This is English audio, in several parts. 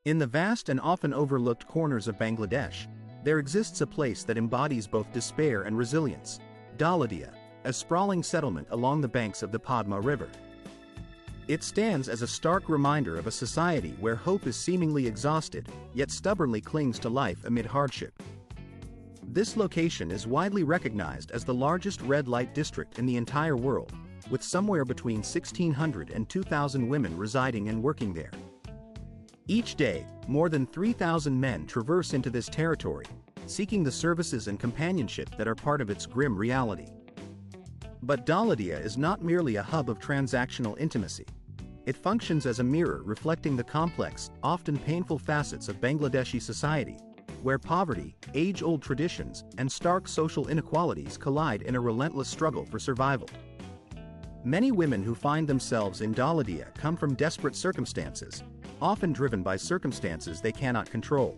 In the vast and often overlooked corners of Bangladesh, there exists a place that embodies both despair and resilience, Daladia, a sprawling settlement along the banks of the Padma River. It stands as a stark reminder of a society where hope is seemingly exhausted, yet stubbornly clings to life amid hardship. This location is widely recognized as the largest red light district in the entire world, with somewhere between 1,600 and 2,000 women residing and working there. Each day, more than 3,000 men traverse into this territory, seeking the services and companionship that are part of its grim reality. But Daladia is not merely a hub of transactional intimacy. It functions as a mirror reflecting the complex, often painful facets of Bangladeshi society, where poverty, age-old traditions, and stark social inequalities collide in a relentless struggle for survival. Many women who find themselves in Daladia come from desperate circumstances, often driven by circumstances they cannot control.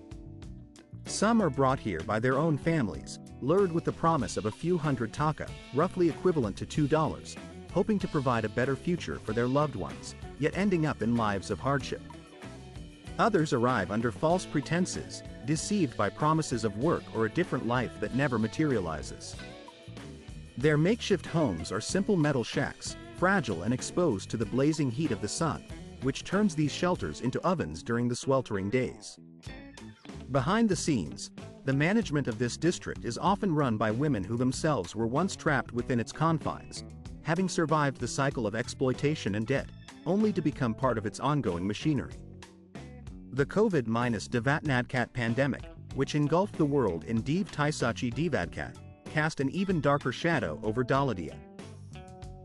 Some are brought here by their own families, lured with the promise of a few hundred taka, roughly equivalent to $2, hoping to provide a better future for their loved ones, yet ending up in lives of hardship. Others arrive under false pretenses, deceived by promises of work or a different life that never materializes. Their makeshift homes are simple metal shacks, fragile and exposed to the blazing heat of the sun, which turns these shelters into ovens during the sweltering days. Behind the scenes, the management of this district is often run by women who themselves were once trapped within its confines, having survived the cycle of exploitation and debt, only to become part of its ongoing machinery. The COVID-19 pandemic, which engulfed the world in Div Taisachi Divadkat, cast an even darker shadow over Daladia.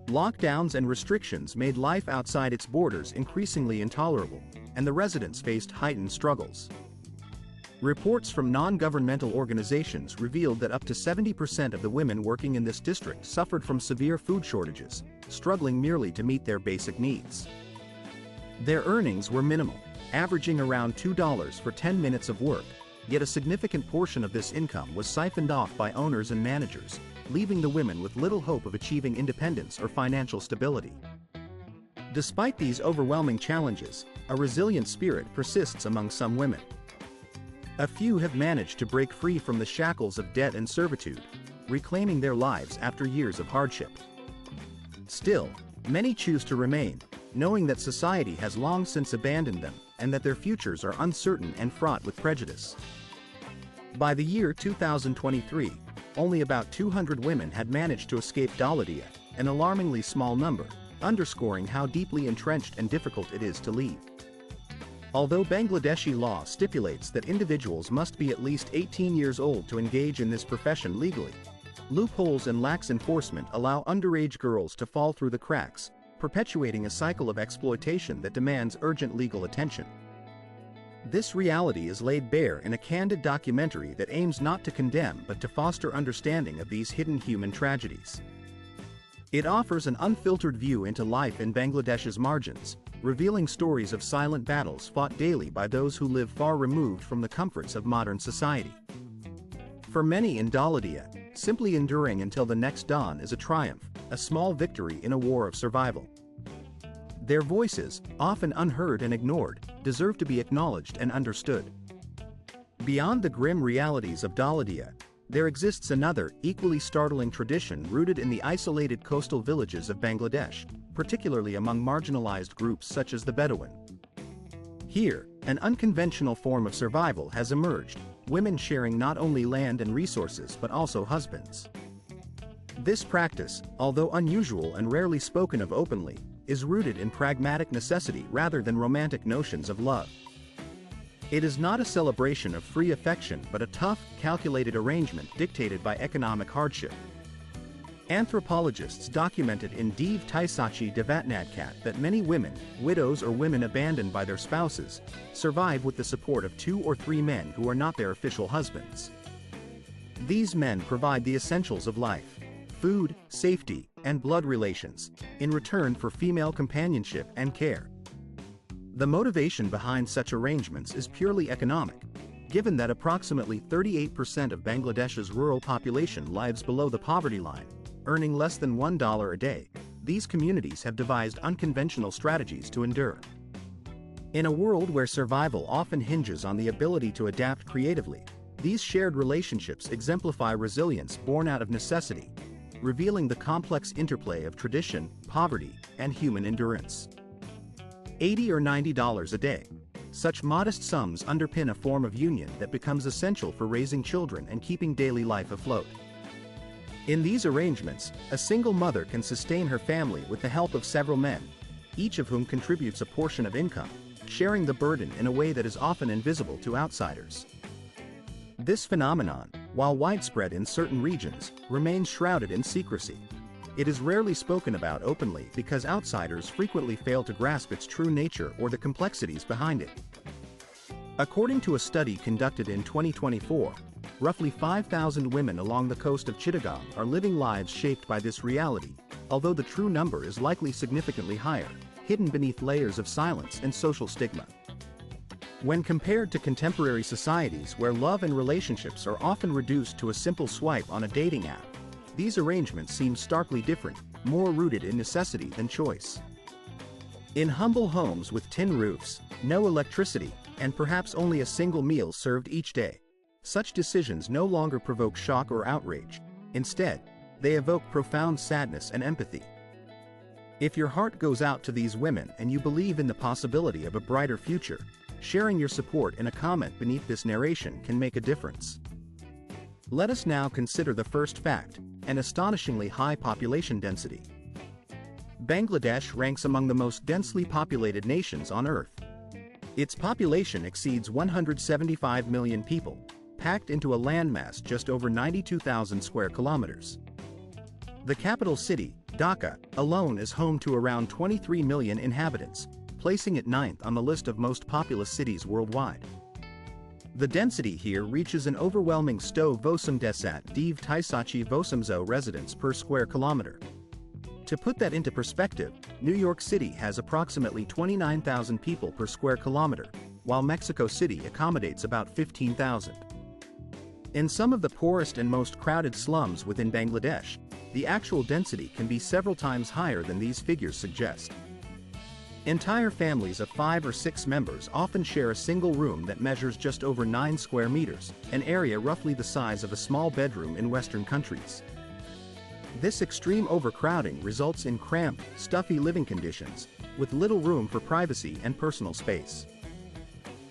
Lockdowns and restrictions made life outside its borders increasingly intolerable, and the residents faced heightened struggles. Reports from non-governmental organizations revealed that up to 70% of the women working in this district suffered from severe food shortages, struggling merely to meet their basic needs. Their earnings were minimal, averaging around $2 for 10 minutes of work, yet a significant portion of this income was siphoned off by owners and managers, leaving the women with little hope of achieving independence or financial stability. Despite these overwhelming challenges, a resilient spirit persists among some women. A few have managed to break free from the shackles of debt and servitude, reclaiming their lives after years of hardship. Still, many choose to remain, knowing that society has long since abandoned them and that their futures are uncertain and fraught with prejudice. By the year 2023, only about 200 women had managed to escape Daladia, an alarmingly small number, underscoring how deeply entrenched and difficult it is to leave. Although Bangladeshi law stipulates that individuals must be at least 18 years old to engage in this profession legally, loopholes and lax enforcement allow underage girls to fall through the cracks, perpetuating a cycle of exploitation that demands urgent legal attention. This reality is laid bare in a candid documentary that aims not to condemn but to foster understanding of these hidden human tragedies. It offers an unfiltered view into life in Bangladesh's margins, revealing stories of silent battles fought daily by those who live far removed from the comforts of modern society. For many in Daladia, simply enduring until the next dawn is a triumph, a small victory in a war of survival. Their voices, often unheard and ignored, deserve to be acknowledged and understood. Beyond the grim realities of Daladia, there exists another, equally startling tradition rooted in the isolated coastal villages of Bangladesh, particularly among marginalized groups such as the Bedouin. Here, an unconventional form of survival has emerged, women sharing not only land and resources but also husbands. This practice, although unusual and rarely spoken of openly, is rooted in pragmatic necessity rather than romantic notions of love. It is not a celebration of free affection but a tough, calculated arrangement dictated by economic hardship. Anthropologists documented in Div Taisachi Devatnadkat that many women, widows or women abandoned by their spouses, survive with the support of 2 or 3 men who are not their official husbands. These men provide the essentials of life: food, safety, and blood relations, in return for female companionship and care. The motivation behind such arrangements is purely economic, given that approximately 38% of Bangladesh's rural population lives below the poverty line, earning less than $1 a day. These communities have devised unconventional strategies to endure. In a world where survival often hinges on the ability to adapt creatively, these shared relationships exemplify resilience born out of necessity, revealing the complex interplay of tradition, poverty, and human endurance. $80 or $90 a day. Such modest sums underpin a form of union that becomes essential for raising children and keeping daily life afloat. In these arrangements, a single mother can sustain her family with the help of several men, each of whom contributes a portion of income, sharing the burden in a way that is often invisible to outsiders. This phenomenon, while widespread in certain regions, remains shrouded in secrecy. It is rarely spoken about openly because outsiders frequently fail to grasp its true nature or the complexities behind it. According to a study conducted in 2024, roughly 5,000 women along the coast of Chittagong are living lives shaped by this reality, although the true number is likely significantly higher, hidden beneath layers of silence and social stigma. When compared to contemporary societies where love and relationships are often reduced to a simple swipe on a dating app, these arrangements seem starkly different, more rooted in necessity than choice. In humble homes with tin roofs, no electricity, and perhaps only a single meal served each day, such decisions no longer provoke shock or outrage. Instead, they evoke profound sadness and empathy. If your heart goes out to these women and you believe in the possibility of a brighter future, sharing your support in a comment beneath this narration can make a difference. Let us now consider the first fact, an astonishingly high population density. Bangladesh ranks among the most densely populated nations on Earth. Its population exceeds 175 million people, packed into a landmass just over 92,000 square kilometers. The capital city, Dhaka, alone is home to around 23 million inhabitants, placing it ninth on the list of most populous cities worldwide. The density here reaches an overwhelming 180 Taisachi residents per square kilometer. To put that into perspective, New York City has approximately 29,000 people per square kilometer, while Mexico City accommodates about 15,000. In some of the poorest and most crowded slums within Bangladesh, the actual density can be several times higher than these figures suggest. Entire families of 5 or 6 members often share a single room that measures just over 9 square meters, an area roughly the size of a small bedroom in Western countries. This extreme overcrowding results in cramped, stuffy living conditions, with little room for privacy and personal space.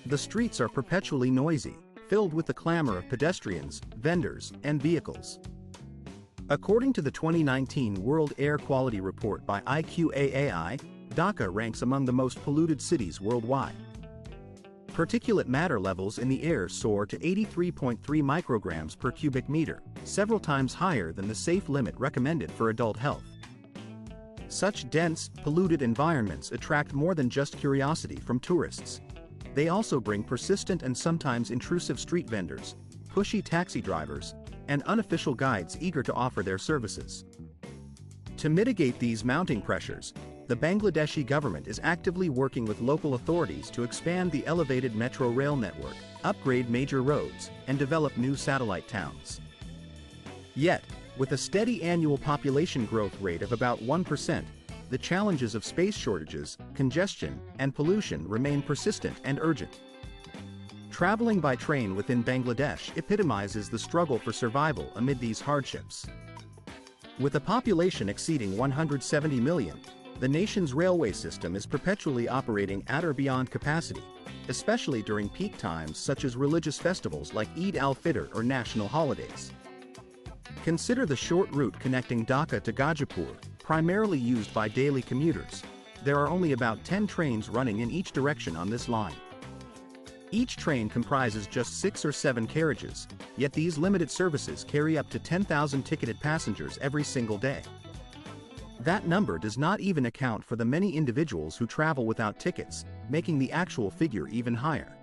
The streets are perpetually noisy, filled with the clamor of pedestrians, vendors, and vehicles. According to the 2019 World Air Quality Report by IQAAI, Dhaka ranks among the most polluted cities worldwide. Particulate matter levels in the air soar to 83.3 micrograms per cubic meter, several times higher than the safe limit recommended for adult health. Such dense, polluted environments attract more than just curiosity from tourists. They also bring persistent and sometimes intrusive street vendors, pushy taxi drivers, and unofficial guides eager to offer their services. To mitigate these mounting pressures, the Bangladeshi government is actively working with local authorities to expand the elevated metro rail network, upgrade major roads, and develop new satellite towns. Yet, with a steady annual population growth rate of about 1%, the challenges of space shortages, congestion, and pollution remain persistent and urgent. Traveling by train within Bangladesh epitomizes the struggle for survival amid these hardships. With a population exceeding 170 million, the nation's railway system is perpetually operating at or beyond capacity, especially during peak times such as religious festivals like Eid al-Fitr or national holidays. Consider the short route connecting Dhaka to Gajipur, primarily used by daily commuters. There are only about 10 trains running in each direction on this line. Each train comprises just 6 or 7 carriages, yet these limited services carry up to 10,000 ticketed passengers every single day. That number does not even account for the many individuals who travel without tickets, making the actual figure even higher.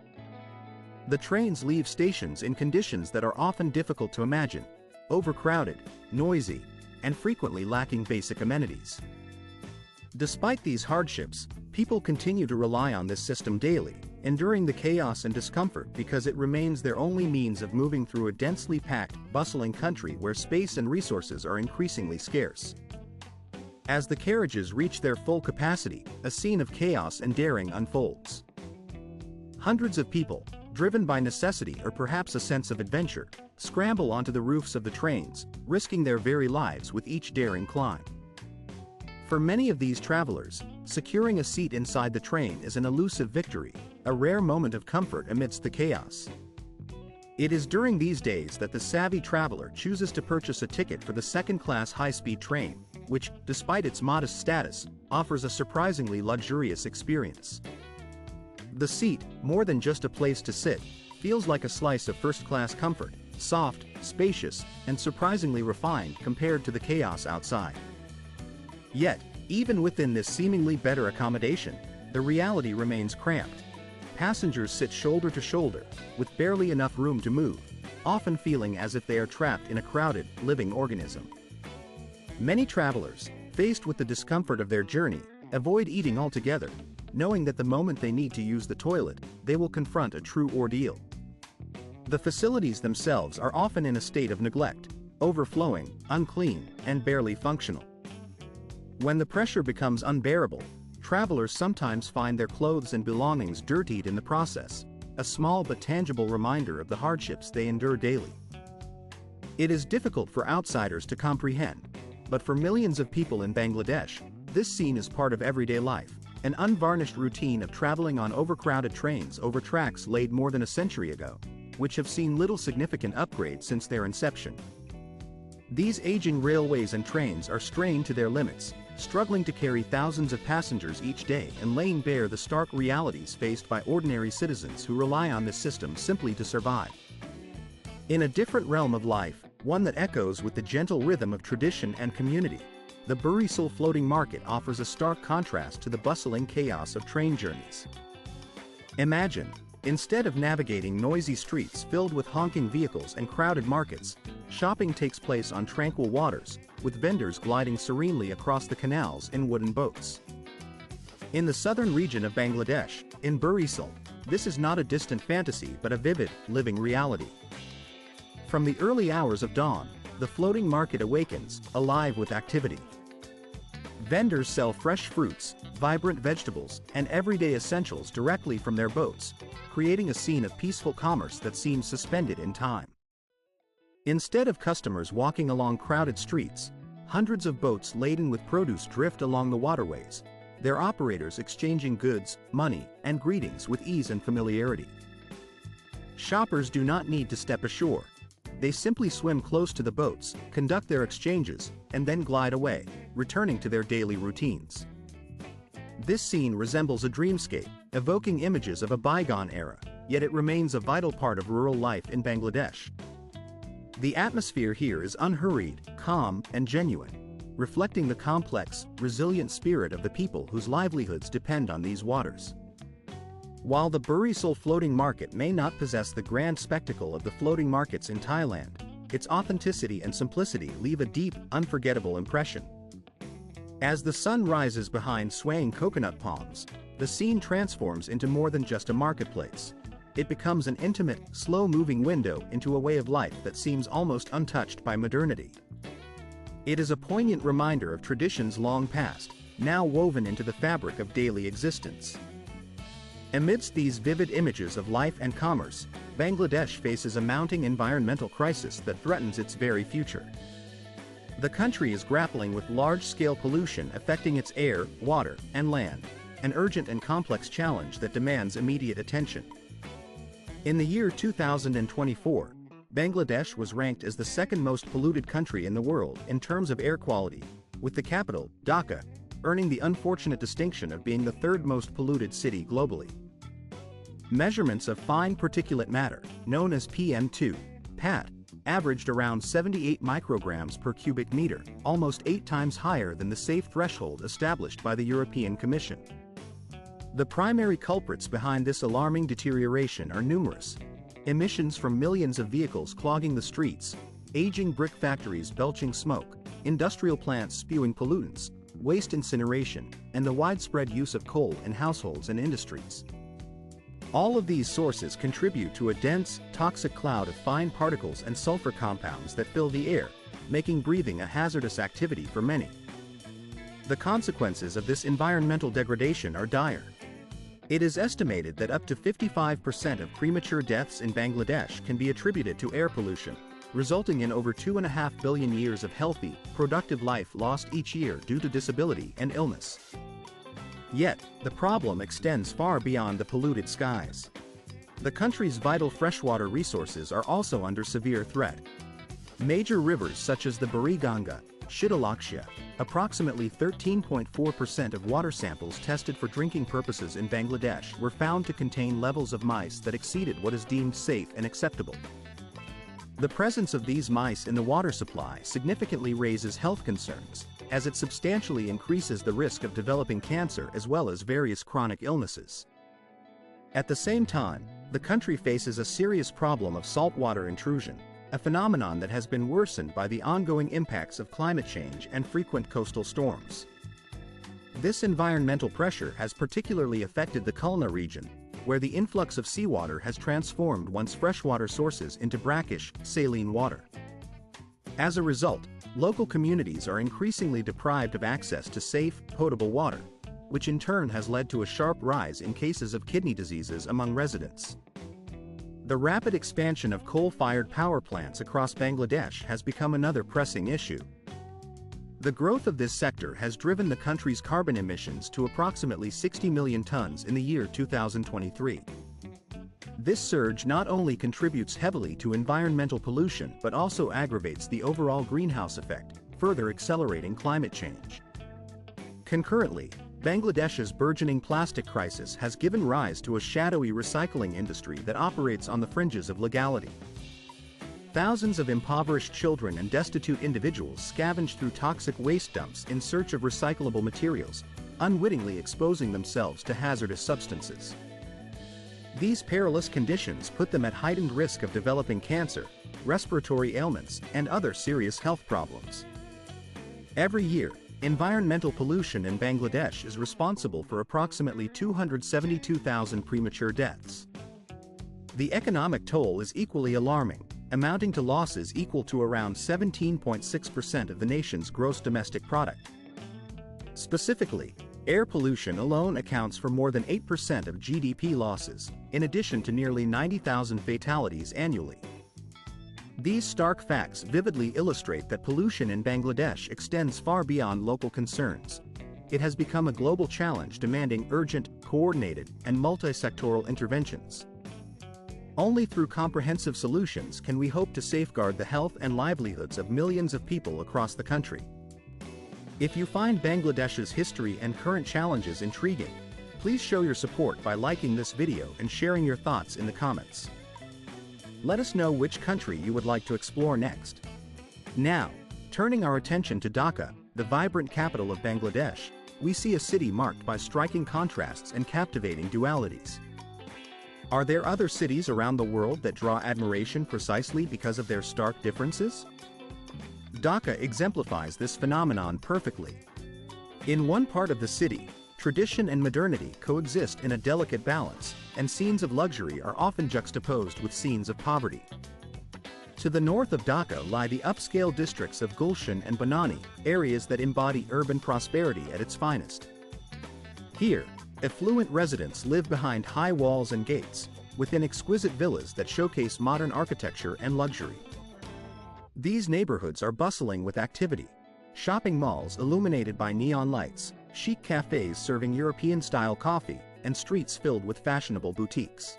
The trains leave stations in conditions that are often difficult to imagine, overcrowded, noisy, and frequently lacking basic amenities. Despite these hardships, people continue to rely on this system daily, enduring the chaos and discomfort because it remains their only means of moving through a densely packed, bustling country where space and resources are increasingly scarce. As the carriages reach their full capacity, a scene of chaos and daring unfolds. Hundreds of people, driven by necessity or perhaps a sense of adventure, scramble onto the roofs of the trains, risking their very lives with each daring climb. For many of these travelers, securing a seat inside the train is an elusive victory, a rare moment of comfort amidst the chaos. It is during these days that the savvy traveler chooses to purchase a ticket for the second-class high-speed train, which, despite its modest status, offers a surprisingly luxurious experience. The seat, more than just a place to sit, feels like a slice of first-class comfort, soft, spacious, and surprisingly refined compared to the chaos outside. Yet, even within this seemingly better accommodation, the reality remains cramped. Passengers sit shoulder to shoulder, with barely enough room to move, often feeling as if they are trapped in a crowded, living organism. Many travelers, faced with the discomfort of their journey, avoid eating altogether, knowing that the moment they need to use the toilet, they will confront a true ordeal. The facilities themselves are often in a state of neglect, overflowing, unclean, and barely functional. When the pressure becomes unbearable, travelers sometimes find their clothes and belongings dirtied in the process, a small but tangible reminder of the hardships they endure daily. It is difficult for outsiders to comprehend, but for millions of people in Bangladesh, this scene is part of everyday life, an unvarnished routine of traveling on overcrowded trains over tracks laid more than a century ago, which have seen little significant upgrades since their inception. These aging railways and trains are strained to their limits, struggling to carry thousands of passengers each day and laying bare the stark realities faced by ordinary citizens who rely on this system simply to survive. In a different realm of life, one that echoes with the gentle rhythm of tradition and community, the Burisul floating market offers a stark contrast to the bustling chaos of train journeys. Imagine, instead of navigating noisy streets filled with honking vehicles and crowded markets, shopping takes place on tranquil waters, with vendors gliding serenely across the canals in wooden boats. In the southern region of Bangladesh, in Burisul, this is not a distant fantasy but a vivid, living reality. From the early hours of dawn, the floating market awakens, alive with activity. Vendors sell fresh fruits, vibrant vegetables, and everyday essentials directly from their boats, creating a scene of peaceful commerce that seems suspended in time. Instead of customers walking along crowded streets, hundreds of boats laden with produce drift along the waterways, their operators exchanging goods, money, and greetings with ease and familiarity. Shoppers do not need to step ashore. They simply swim close to the boats, conduct their exchanges, and then glide away, returning to their daily routines. This scene resembles a dreamscape, evoking images of a bygone era, yet it remains a vital part of rural life in Bangladesh. The atmosphere here is unhurried, calm, and genuine, reflecting the complex, resilient spirit of the people whose livelihoods depend on these waters. While the Burisul floating market may not possess the grand spectacle of the floating markets in Thailand, its authenticity and simplicity leave a deep, unforgettable impression. As the sun rises behind swaying coconut palms, the scene transforms into more than just a marketplace. It becomes an intimate, slow-moving window into a way of life that seems almost untouched by modernity. It is a poignant reminder of traditions long past, now woven into the fabric of daily existence. Amidst these vivid images of life and commerce, Bangladesh faces a mounting environmental crisis that threatens its very future. The country is grappling with large-scale pollution affecting its air, water, and land, an urgent and complex challenge that demands immediate attention. In the year 2024, Bangladesh was ranked as the second most polluted country in the world in terms of air quality, with the capital, Dhaka, earning the unfortunate distinction of being the third most polluted city globally. Measurements of fine particulate matter, known as PM2, PAT, averaged around 78 micrograms per cubic meter, almost 8 times higher than the safe threshold established by the European Commission. The primary culprits behind this alarming deterioration are numerous: emissions from millions of vehicles clogging the streets, aging brick factories belching smoke, industrial plants spewing pollutants, waste incineration, and the widespread use of coal in households and industries. All of these sources contribute to a dense, toxic cloud of fine particles and sulfur compounds that fill the air, making breathing a hazardous activity for many. The consequences of this environmental degradation are dire. It is estimated that up to 55% of premature deaths in Bangladesh can be attributed to air pollution, resulting in over 2.5 billion years of healthy, productive life lost each year due to disability and illness. Yet, the problem extends far beyond the polluted skies. The country's vital freshwater resources are also under severe threat. Major rivers such as the Buriganga, Shitalaksha, approximately 13.4% of water samples tested for drinking purposes in Bangladesh were found to contain levels of mice that exceeded what is deemed safe and acceptable. The presence of these mice in the water supply significantly raises health concerns, as it substantially increases the risk of developing cancer as well as various chronic illnesses. At the same time, the country faces a serious problem of saltwater intrusion, a phenomenon that has been worsened by the ongoing impacts of climate change and frequent coastal storms. This environmental pressure has particularly affected the Khulna region, where the influx of seawater has transformed once freshwater sources into brackish, saline water. As a result, local communities are increasingly deprived of access to safe, potable water, which in turn has led to a sharp rise in cases of kidney diseases among residents. The rapid expansion of coal-fired power plants across Bangladesh has become another pressing issue. The growth of this sector has driven the country's carbon emissions to approximately 60 million tons in the year 2023. This surge not only contributes heavily to environmental pollution but also aggravates the overall greenhouse effect, further accelerating climate change. Concurrently, Bangladesh's burgeoning plastic crisis has given rise to a shadowy recycling industry that operates on the fringes of legality. Thousands of impoverished children and destitute individuals scavenge through toxic waste dumps in search of recyclable materials, unwittingly exposing themselves to hazardous substances. These perilous conditions put them at heightened risk of developing cancer, respiratory ailments, and other serious health problems. Every year, environmental pollution in Bangladesh is responsible for approximately 272,000 premature deaths. The economic toll is equally alarming, amounting to losses equal to around 17.6% of the nation's gross domestic product. Specifically, air pollution alone accounts for more than 8% of GDP losses, in addition to nearly 90,000 fatalities annually. These stark facts vividly illustrate that pollution in Bangladesh extends far beyond local concerns. It has become a global challenge demanding urgent, coordinated, and multi-sectoral interventions. Only through comprehensive solutions can we hope to safeguard the health and livelihoods of millions of people across the country. If you find Bangladesh's history and current challenges intriguing, please show your support by liking this video and sharing your thoughts in the comments. Let us know which country you would like to explore next. Now, turning our attention to Dhaka, the vibrant capital of Bangladesh, we see a city marked by striking contrasts and captivating dualities. Are there other cities around the world that draw admiration precisely because of their stark differences? Dhaka exemplifies this phenomenon perfectly. In one part of the city, tradition and modernity coexist in a delicate balance, and scenes of luxury are often juxtaposed with scenes of poverty. To the north of Dhaka lie the upscale districts of Gulshan and Banani, areas that embody urban prosperity at its finest. Here, affluent residents live behind high walls and gates, within exquisite villas that showcase modern architecture and luxury. These neighborhoods are bustling with activity. Shopping malls illuminated by neon lights, chic cafes serving European-style coffee, and streets filled with fashionable boutiques.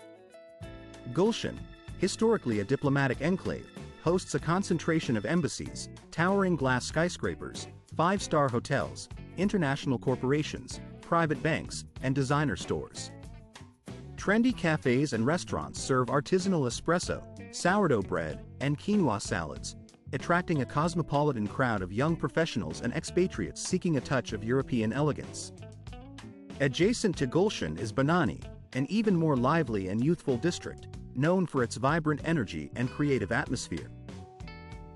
Gulshan, historically a diplomatic enclave, hosts a concentration of embassies, towering glass skyscrapers, five-star hotels, international corporations, private banks, and designer stores. Trendy cafes and restaurants serve artisanal espresso, sourdough bread, and quinoa salads, attracting a cosmopolitan crowd of young professionals and expatriates seeking a touch of European elegance. Adjacent to Gulshan is Banani, an even more lively and youthful district, known for its vibrant energy and creative atmosphere.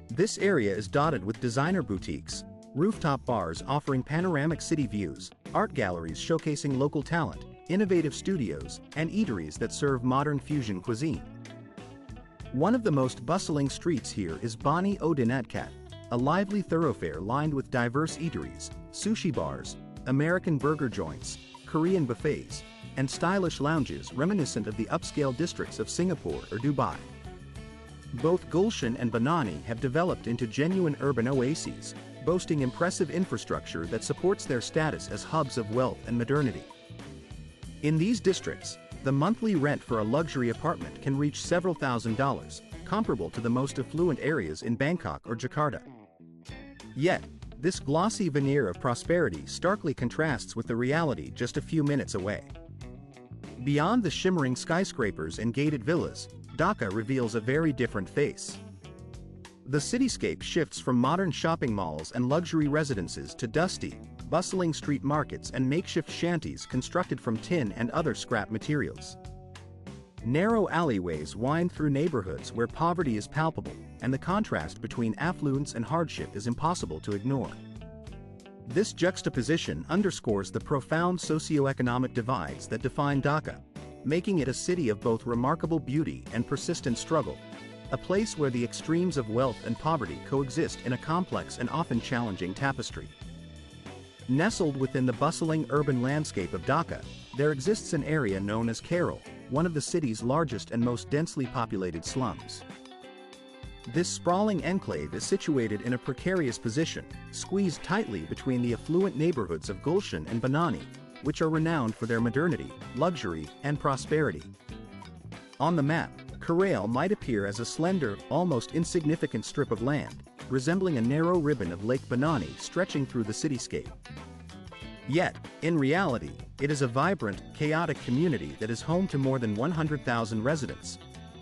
This area is dotted with designer boutiques, rooftop bars offering panoramic city views, art galleries showcasing local talent, innovative studios, and eateries that serve modern fusion cuisine. One of the most bustling streets here is Bani Odinatkat, a lively thoroughfare lined with diverse eateries, sushi bars, American burger joints, Korean buffets, and stylish lounges reminiscent of the upscale districts of Singapore or Dubai. Both Gulshan and Banani have developed into genuine urban oases, boasting impressive infrastructure that supports their status as hubs of wealth and modernity. In these districts, the monthly rent for a luxury apartment can reach several $1,000s, comparable to the most affluent areas in Bangkok or Jakarta. Yet, this glossy veneer of prosperity starkly contrasts with the reality just a few minutes away. Beyond the shimmering skyscrapers and gated villas, Dhaka reveals a very different face. The cityscape shifts from modern shopping malls and luxury residences to dusty, bustling street markets and makeshift shanties constructed from tin and other scrap materials. Narrow alleyways wind through neighborhoods where poverty is palpable, and the contrast between affluence and hardship is impossible to ignore. This juxtaposition underscores the profound socioeconomic divides that define Dhaka, making it a city of both remarkable beauty and persistent struggle, a place where the extremes of wealth and poverty coexist in a complex and often challenging tapestry. Nestled within the bustling urban landscape of Dhaka, there exists an area known as Khairul, one of the city's largest and most densely populated slums. This sprawling enclave is situated in a precarious position, squeezed tightly between the affluent neighborhoods of Gulshan and Banani, which are renowned for their modernity, luxury, and prosperity. On the map, Khairul might appear as a slender, almost insignificant strip of land, resembling a narrow ribbon of Lake Banani stretching through the cityscape. Yet, in reality, it is a vibrant, chaotic community that is home to more than 100,000 residents,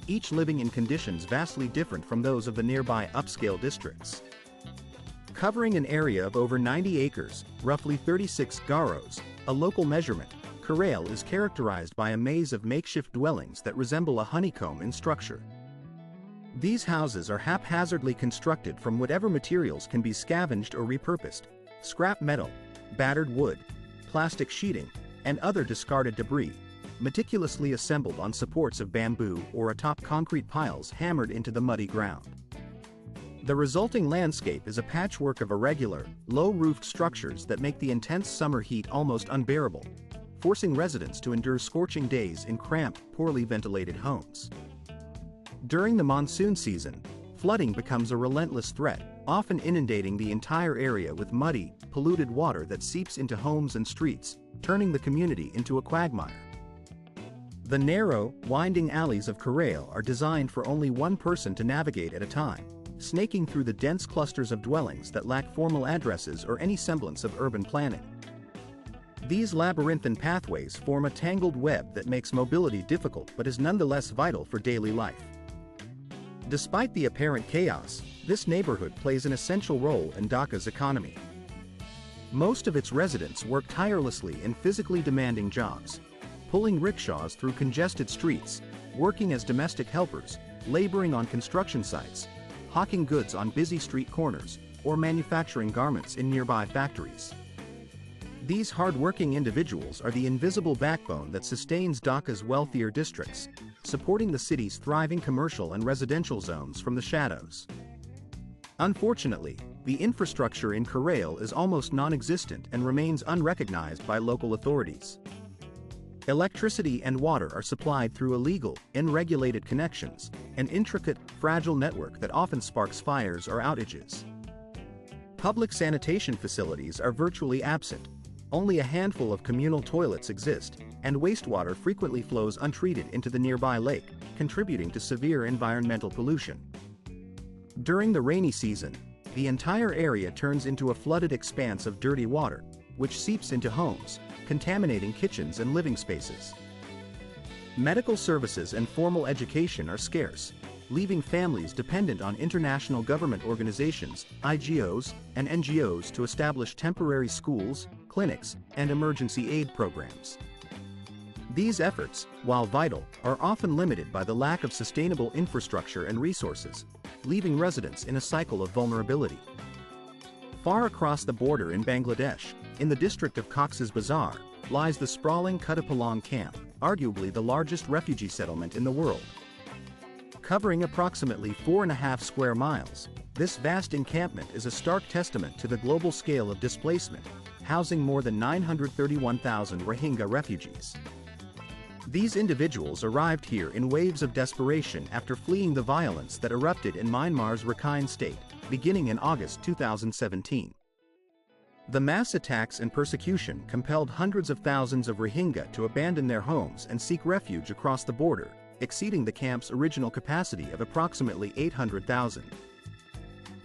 each living in conditions vastly different from those of the nearby upscale districts. Covering an area of over 90 acres, roughly 36 garos, a local measurement, Khairul is characterized by a maze of makeshift dwellings that resemble a honeycomb in structure. These houses are haphazardly constructed from whatever materials can be scavenged or repurposed: scrap metal, battered wood, plastic sheeting, and other discarded debris, meticulously assembled on supports of bamboo or atop concrete piles hammered into the muddy ground. The resulting landscape is a patchwork of irregular, low-roofed structures that make the intense summer heat almost unbearable, forcing residents to endure scorching days in cramped, poorly ventilated homes. During the monsoon season, flooding becomes a relentless threat, often inundating the entire area with muddy, polluted water that seeps into homes and streets, turning the community into a quagmire. The narrow, winding alleys of Khairul are designed for only one person to navigate at a time, snaking through the dense clusters of dwellings that lack formal addresses or any semblance of urban planning. These labyrinthine pathways form a tangled web that makes mobility difficult but is nonetheless vital for daily life. Despite the apparent chaos, this neighborhood plays an essential role in Dhaka's economy. Most of its residents work tirelessly in physically demanding jobs, pulling rickshaws through congested streets, working as domestic helpers, laboring on construction sites, hawking goods on busy street corners, or manufacturing garments in nearby factories. These hard-working individuals are the invisible backbone that sustains Dhaka's wealthier districts, supporting the city's thriving commercial and residential zones from the shadows. Unfortunately, the infrastructure in Khairul is almost non-existent and remains unrecognized by local authorities. Electricity and water are supplied through illegal, unregulated connections, an intricate, fragile network that often sparks fires or outages. Public sanitation facilities are virtually absent. Only a handful of communal toilets exist, and wastewater frequently flows untreated into the nearby lake, contributing to severe environmental pollution. During the rainy season, the entire area turns into a flooded expanse of dirty water, which seeps into homes, contaminating kitchens and living spaces. Medical services and formal education are scarce, leaving families dependent on international government organizations, IGOs, and NGOs to establish temporary schools, clinics, and emergency aid programs. These efforts, while vital, are often limited by the lack of sustainable infrastructure and resources, leaving residents in a cycle of vulnerability. Far across the border in Bangladesh, in the district of Cox's Bazar, lies the sprawling Kutupalong camp, arguably the largest refugee settlement in the world. Covering approximately 4.5 square miles, this vast encampment is a stark testament to the global scale of displacement, housing more than 931,000 Rohingya refugees. These individuals arrived here in waves of desperation after fleeing the violence that erupted in Myanmar's Rakhine State, beginning in August 2017. The mass attacks and persecution compelled hundreds of thousands of Rohingya to abandon their homes and seek refuge across the border, exceeding the camp's original capacity of approximately 800,000.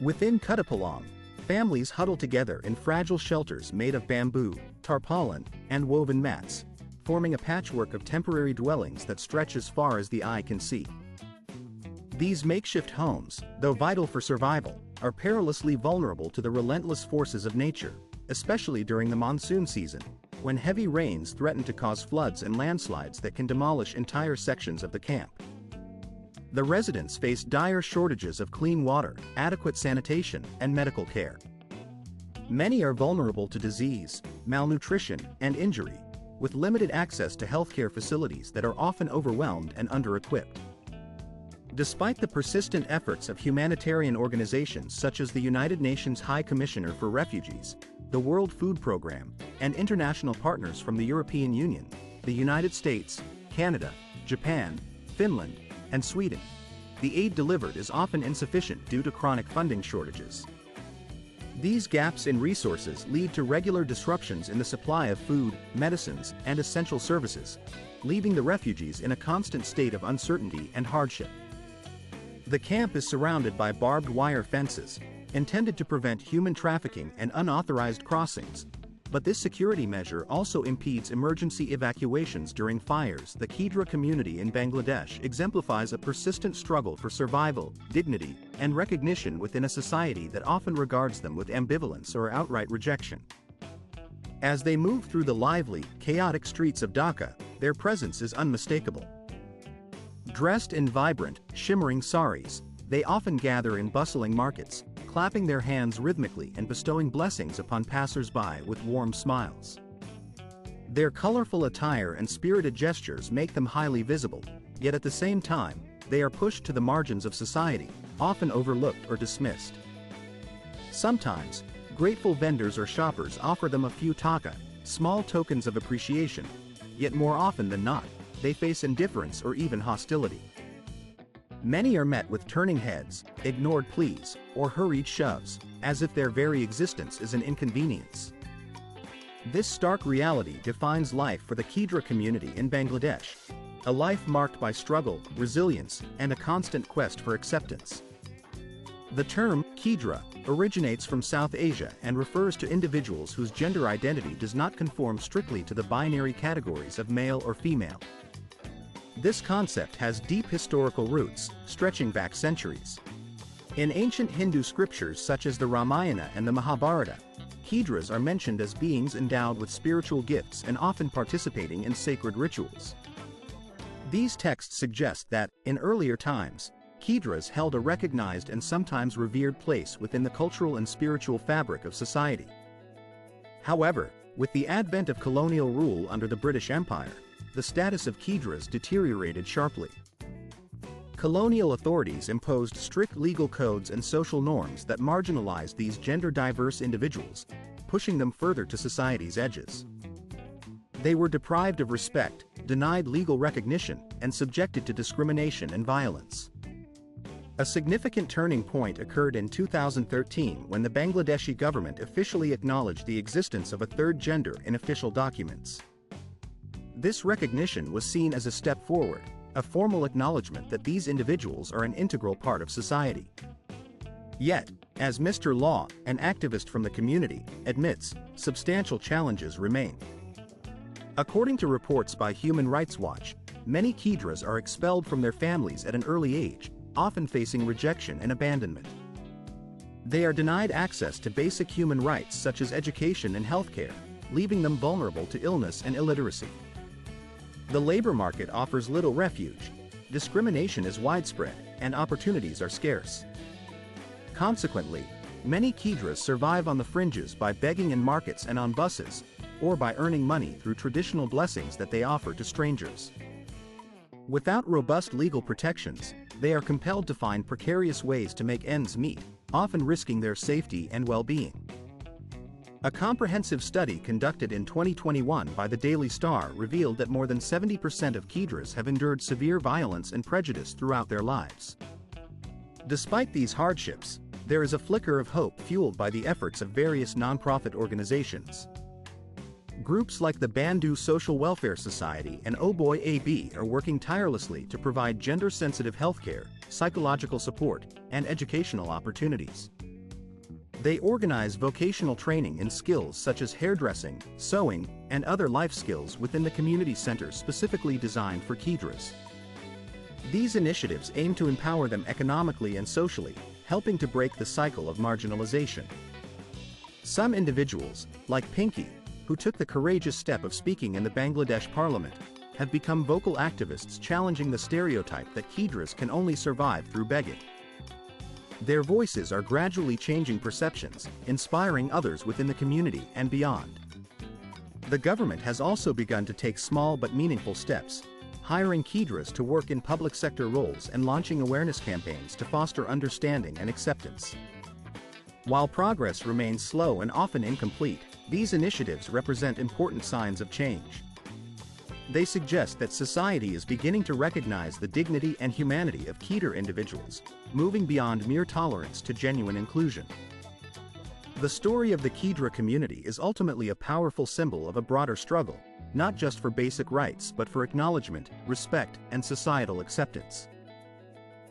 Within Kutupalong, families huddle together in fragile shelters made of bamboo, tarpaulin, and woven mats, forming a patchwork of temporary dwellings that stretch as far as the eye can see. These makeshift homes, though vital for survival, are perilously vulnerable to the relentless forces of nature, especially during the monsoon season, when heavy rains threaten to cause floods and landslides that can demolish entire sections of the camp. The residents face dire shortages of clean water, adequate sanitation, and medical care. Many are vulnerable to disease, malnutrition, and injury, with limited access to healthcare facilities that are often overwhelmed and under-equipped. Despite the persistent efforts of humanitarian organizations such as the United Nations High Commissioner for Refugees, the World Food Programme, and international partners from the European Union, the United States, Canada, Japan, Finland, and Sweden, the aid delivered is often insufficient due to chronic funding shortages. These gaps in resources lead to regular disruptions in the supply of food, medicines, and essential services, leaving the refugees in a constant state of uncertainty and hardship. The camp is surrounded by barbed wire fences, intended to prevent human trafficking and unauthorized crossings, but this security measure also impedes emergency evacuations during fires. The Kidra community in Bangladesh exemplifies a persistent struggle for survival, dignity, and recognition within a society that often regards them with ambivalence or outright rejection. As they move through the lively, chaotic streets of Dhaka, their presence is unmistakable. Dressed in vibrant, shimmering saris, they often gather in bustling markets, clapping their hands rhythmically and bestowing blessings upon passers-by with warm smiles. Their colorful attire and spirited gestures make them highly visible, yet at the same time, they are pushed to the margins of society, often overlooked or dismissed. Sometimes, grateful vendors or shoppers offer them a few taka, small tokens of appreciation, yet more often than not, they face indifference or even hostility. Many are met with turning heads, ignored pleas, or hurried shoves, as if their very existence is an inconvenience. This stark reality defines life for the Kidra community in Bangladesh, a life marked by struggle, resilience, and a constant quest for acceptance. The term Kidra originates from South Asia and refers to individuals whose gender identity does not conform strictly to the binary categories of male or female. This concept has deep historical roots, stretching back centuries. In ancient Hindu scriptures such as the Ramayana and the Mahabharata, Kidras are mentioned as beings endowed with spiritual gifts and often participating in sacred rituals. These texts suggest that, in earlier times, Kidras held a recognized and sometimes revered place within the cultural and spiritual fabric of society. However, with the advent of colonial rule under the British Empire, the status of Kidras deteriorated sharply. Colonial authorities imposed strict legal codes and social norms that marginalized these gender-diverse individuals, pushing them further to society's edges. They were deprived of respect, denied legal recognition, and subjected to discrimination and violence. A significant turning point occurred in 2013 when the Bangladeshi government officially acknowledged the existence of a third gender in official documents. This recognition was seen as a step forward, a formal acknowledgement that these individuals are an integral part of society. Yet, as Mr. Law, an activist from the community, admits, substantial challenges remain. According to reports by Human Rights Watch, many Kidras are expelled from their families at an early age, often facing rejection and abandonment. They are denied access to basic human rights such as education and healthcare, leaving them vulnerable to illness and illiteracy. The labor market offers little refuge, discrimination is widespread, and opportunities are scarce. Consequently, many Kidras survive on the fringes by begging in markets and on buses, or by earning money through traditional blessings that they offer to strangers. Without robust legal protections, they are compelled to find precarious ways to make ends meet, often risking their safety and well-being. A comprehensive study conducted in 2021 by the Daily Star revealed that more than 70% of Kydras have endured severe violence and prejudice throughout their lives. Despite these hardships, there is a flicker of hope fueled by the efforts of various nonprofit organizations. Groups like the Bandhu Social Welfare Society and Oh Boy AB are working tirelessly to provide gender-sensitive healthcare, psychological support, and educational opportunities. They organize vocational training in skills such as hairdressing, sewing, and other life skills within the community centers specifically designed for Kydras. These initiatives aim to empower them economically and socially, helping to break the cycle of marginalization. Some individuals, like Pinky, who took the courageous step of speaking in the Bangladesh parliament, have become vocal activists challenging the stereotype that Kydras can only survive through begging. Their voices are gradually changing perceptions, inspiring others within the community and beyond. The government has also begun to take small but meaningful steps, hiring Kydras to work in public sector roles and launching awareness campaigns to foster understanding and acceptance. While progress remains slow and often incomplete, these initiatives represent important signs of change. They suggest that society is beginning to recognize the dignity and humanity of Kydra individuals, moving beyond mere tolerance to genuine inclusion. The story of the Kydra community is ultimately a powerful symbol of a broader struggle, not just for basic rights but for acknowledgement, respect, and societal acceptance.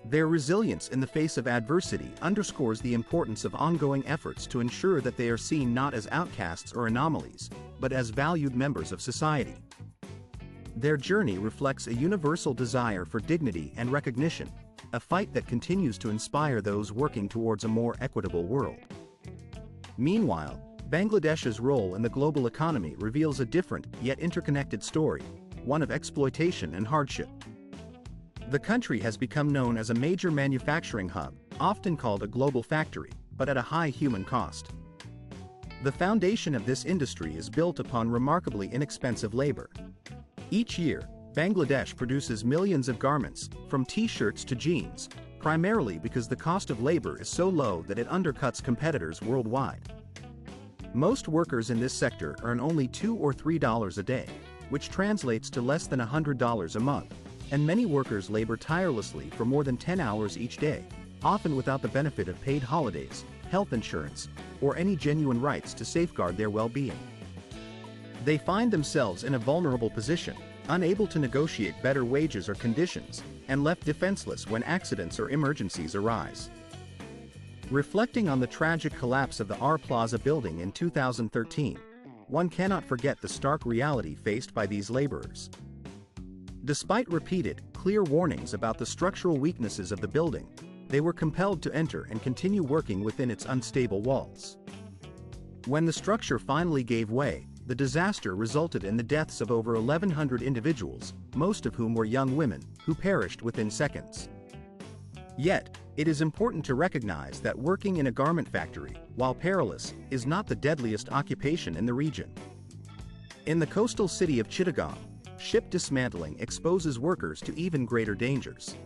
Their resilience in the face of adversity underscores the importance of ongoing efforts to ensure that they are seen not as outcasts or anomalies, but as valued members of society. Their journey reflects a universal desire for dignity and recognition, a fight that continues to inspire those working towards a more equitable world. Meanwhile, Bangladesh's role in the global economy reveals a different yet interconnected story, one of exploitation and hardship. The country has become known as a major manufacturing hub, often called a global factory, but at a high human cost. The foundation of this industry is built upon remarkably inexpensive labor. Each year, Bangladesh produces millions of garments, from t-shirts to jeans, primarily because the cost of labor is so low that it undercuts competitors worldwide. Most workers in this sector earn only $2 or $3 a day, which translates to less than $100 a month, and many workers labor tirelessly for more than 10 hours each day, often without the benefit of paid holidays, health insurance, or any genuine rights to safeguard their well-being. They find themselves in a vulnerable position, unable to negotiate better wages or conditions, and left defenseless when accidents or emergencies arise. Reflecting on the tragic collapse of the R Plaza building in 2013, one cannot forget the stark reality faced by these laborers. Despite repeated, clear warnings about the structural weaknesses of the building, they were compelled to enter and continue working within its unstable walls. When the structure finally gave way, the disaster resulted in the deaths of over 1,100 individuals, most of whom were young women, who perished within seconds. Yet, it is important to recognize that working in a garment factory, while perilous, is not the deadliest occupation in the region. In the coastal city of Chittagong, ship dismantling exposes workers to even greater dangers.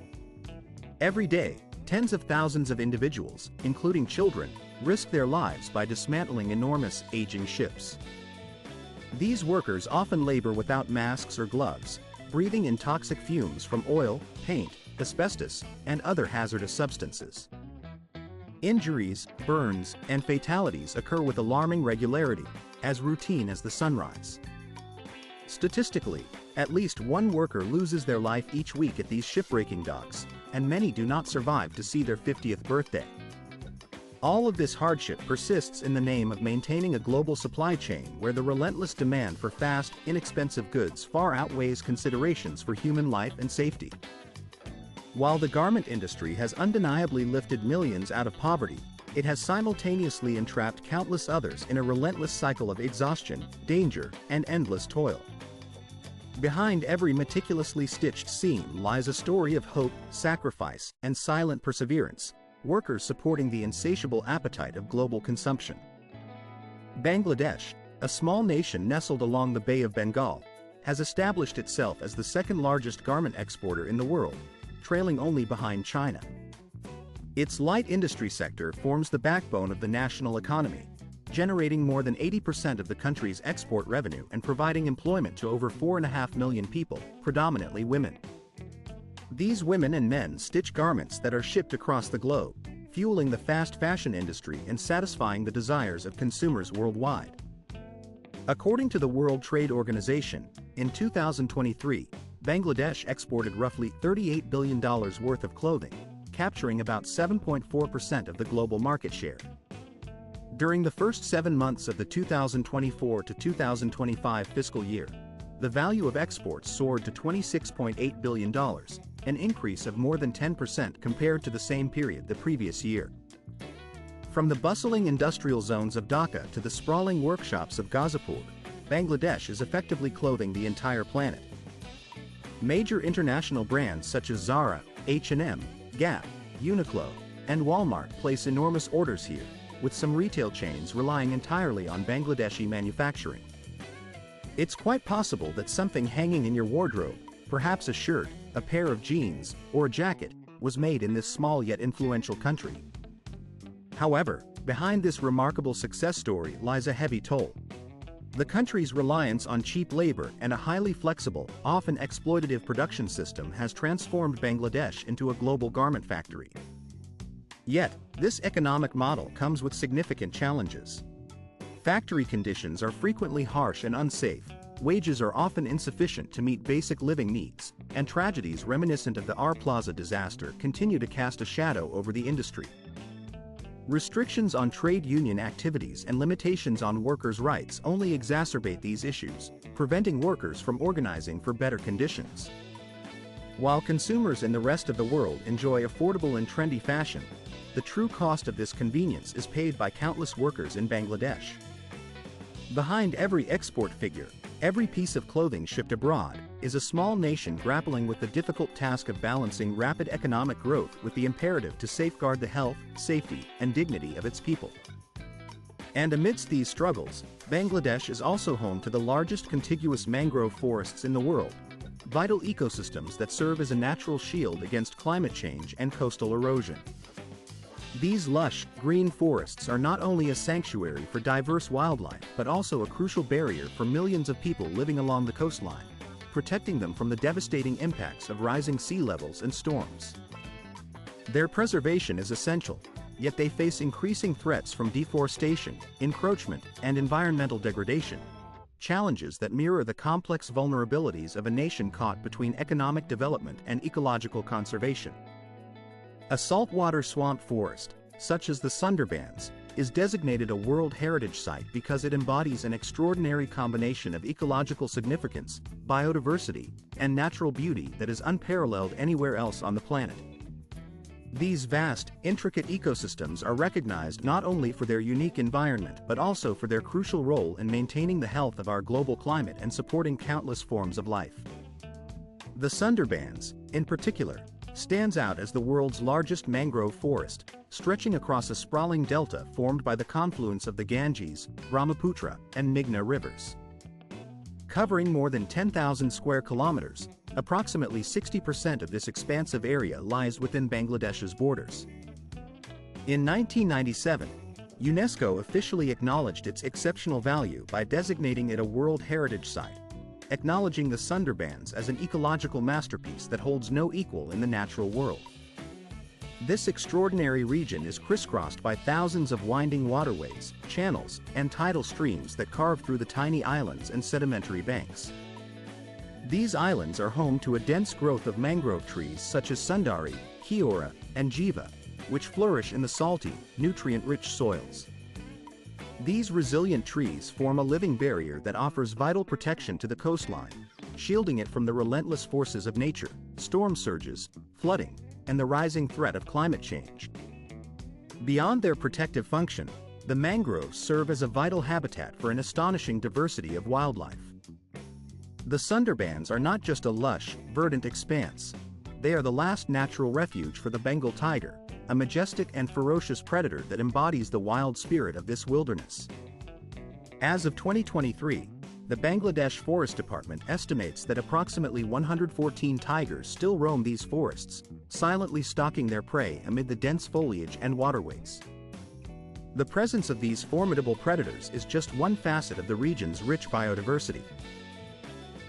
Every day, tens of thousands of individuals, including children, risk their lives by dismantling enormous, aging ships. These workers often labor without masks or gloves, breathing in toxic fumes from oil, paint, asbestos, and other hazardous substances. Injuries, burns, and fatalities occur with alarming regularity, as routine as the sunrise. Statistically, at least one worker loses their life each week at these shipbreaking docks, and many do not survive to see their 50th birthday. All of this hardship persists in the name of maintaining a global supply chain where the relentless demand for fast, inexpensive goods far outweighs considerations for human life and safety. While the garment industry has undeniably lifted millions out of poverty, it has simultaneously entrapped countless others in a relentless cycle of exhaustion, danger, and endless toil. Behind every meticulously stitched seam lies a story of hope, sacrifice, and silent perseverance, workers supporting the insatiable appetite of global consumption. Bangladesh, a small nation nestled along the Bay of Bengal, has established itself as the second-largest garment exporter in the world, trailing only behind China. Its light industry sector forms the backbone of the national economy, generating more than 80% of the country's export revenue and providing employment to over 4.5 million people, predominantly women. These women and men stitch garments that are shipped across the globe, fueling the fast fashion industry and satisfying the desires of consumers worldwide. According to the World Trade Organization, in 2023, Bangladesh exported roughly $38 billion worth of clothing, capturing about 7.4% of the global market share. During the first 7 months of the 2024 to 2025 fiscal year, the value of exports soared to $26.8 billion, an increase of more than 10% compared to the same period the previous year. From the bustling industrial zones of Dhaka to the sprawling workshops of Gazipur, Bangladesh is effectively clothing the entire planet. Major international brands such as Zara, H&M, Gap, Uniqlo, and Walmart place enormous orders here, with some retail chains relying entirely on Bangladeshi manufacturing. It's quite possible that something hanging in your wardrobe, perhaps a shirt, a pair of jeans, or a jacket, was made in this small yet influential country. However, behind this remarkable success story lies a heavy toll. The country's reliance on cheap labor and a highly flexible, often exploitative production system has transformed Bangladesh into a global garment factory. Yet, this economic model comes with significant challenges. Factory conditions are frequently harsh and unsafe, wages are often insufficient to meet basic living needs, and tragedies reminiscent of the R Plaza disaster continue to cast a shadow over the industry. Restrictions on trade union activities and limitations on workers' rights only exacerbate these issues, preventing workers from organizing for better conditions. While consumers in the rest of the world enjoy affordable and trendy fashion, the true cost of this convenience is paid by countless workers in Bangladesh. Behind every export figure, every piece of clothing shipped abroad, is a small nation grappling with the difficult task of balancing rapid economic growth with the imperative to safeguard the health, safety, and dignity of its people. And amidst these struggles, Bangladesh is also home to the largest contiguous mangrove forests in the world, vital ecosystems that serve as a natural shield against climate change and coastal erosion. These lush, green forests are not only a sanctuary for diverse wildlife but also a crucial barrier for millions of people living along the coastline, protecting them from the devastating impacts of rising sea levels and storms. Their preservation is essential, yet they face increasing threats from deforestation, encroachment, and environmental degradation, challenges that mirror the complex vulnerabilities of a nation caught between economic development and ecological conservation. A saltwater swamp forest, such as the Sundarbans, is designated a World Heritage Site because it embodies an extraordinary combination of ecological significance, biodiversity, and natural beauty that is unparalleled anywhere else on the planet. These vast, intricate ecosystems are recognized not only for their unique environment but also for their crucial role in maintaining the health of our global climate and supporting countless forms of life. The Sundarbans, in particular, stands out as the world's largest mangrove forest, stretching across a sprawling delta formed by the confluence of the Ganges, Brahmaputra, and Meghna rivers. Covering more than 10,000 square kilometers, approximately 60% of this expansive area lies within Bangladesh's borders. In 1997, UNESCO officially acknowledged its exceptional value by designating it a World Heritage Site, acknowledging the Sundarbans as an ecological masterpiece that holds no equal in the natural world. This extraordinary region is crisscrossed by thousands of winding waterways, channels, and tidal streams that carve through the tiny islands and sedimentary banks. These islands are home to a dense growth of mangrove trees such as Sundari, Kiora, and Jiva, which flourish in the salty, nutrient-rich soils. These resilient trees form a living barrier that offers vital protection to the coastline, shielding it from the relentless forces of nature, storm surges, flooding, and the rising threat of climate change. Beyond their protective function, the mangroves serve as a vital habitat for an astonishing diversity of wildlife. The Sundarbans are not just a lush, verdant expanse. They are the last natural refuge for the Bengal tiger, a majestic and ferocious predator that embodies the wild spirit of this wilderness. As of 2023, the Bangladesh Forest Department estimates that approximately 114 tigers still roam these forests, silently stalking their prey amid the dense foliage and waterways. The presence of these formidable predators is just one facet of the region's rich biodiversity.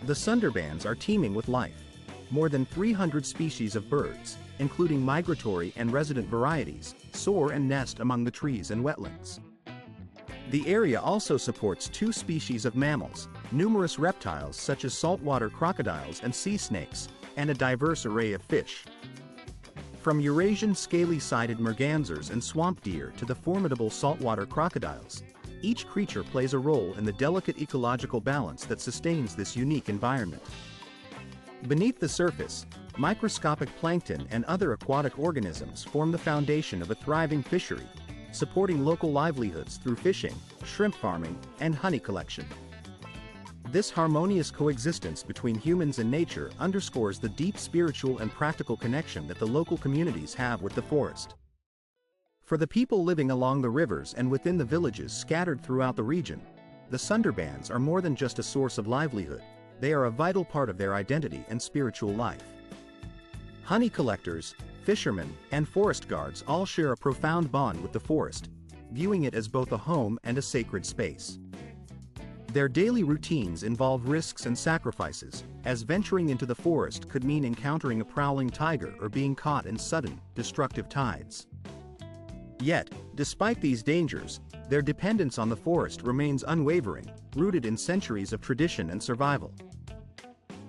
The Sundarbans are teeming with life. More than 300 species of birds, including migratory and resident varieties, soar and nest among the trees and wetlands. The area also supports 2 species of mammals, numerous reptiles such as saltwater crocodiles and sea snakes, and a diverse array of fish. From Eurasian scaly-sided mergansers and swamp deer to the formidable saltwater crocodiles, each creature plays a role in the delicate ecological balance that sustains this unique environment. Beneath the surface, microscopic plankton and other aquatic organisms form the foundation of a thriving fishery, supporting local livelihoods through fishing, shrimp farming, and honey collection. This harmonious coexistence between humans and nature underscores the deep spiritual and practical connection that the local communities have with the forest. For the people living along the rivers and within the villages scattered throughout the region, the Sundarbans are more than just a source of livelihood, they are a vital part of their identity and spiritual life. Honey collectors, fishermen, and forest guards all share a profound bond with the forest, viewing it as both a home and a sacred space. Their daily routines involve risks and sacrifices, as venturing into the forest could mean encountering a prowling tiger or being caught in sudden, destructive tides. Yet, despite these dangers, their dependence on the forest remains unwavering, rooted in centuries of tradition and survival.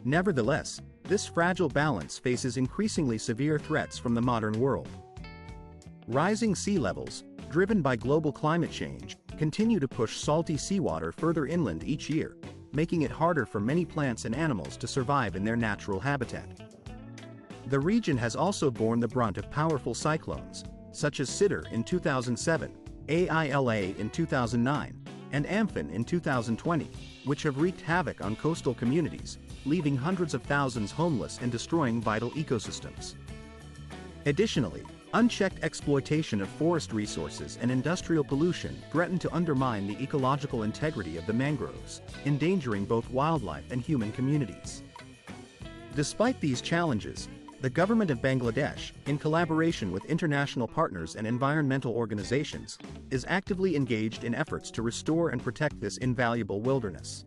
Nevertheless, this fragile balance faces increasingly severe threats from the modern world. Rising sea levels, driven by global climate change, continue to push salty seawater further inland each year, making it harder for many plants and animals to survive in their natural habitat. The region has also borne the brunt of powerful cyclones, such as Sidr in 2007, Aila in 2009, and Amphan in 2020, which have wreaked havoc on coastal communities, leaving hundreds of thousands homeless and destroying vital ecosystems. Additionally, unchecked exploitation of forest resources and industrial pollution threaten to undermine the ecological integrity of the mangroves, endangering both wildlife and human communities. Despite these challenges, the government of Bangladesh, in collaboration with international partners and environmental organizations, is actively engaged in efforts to restore and protect this invaluable wilderness.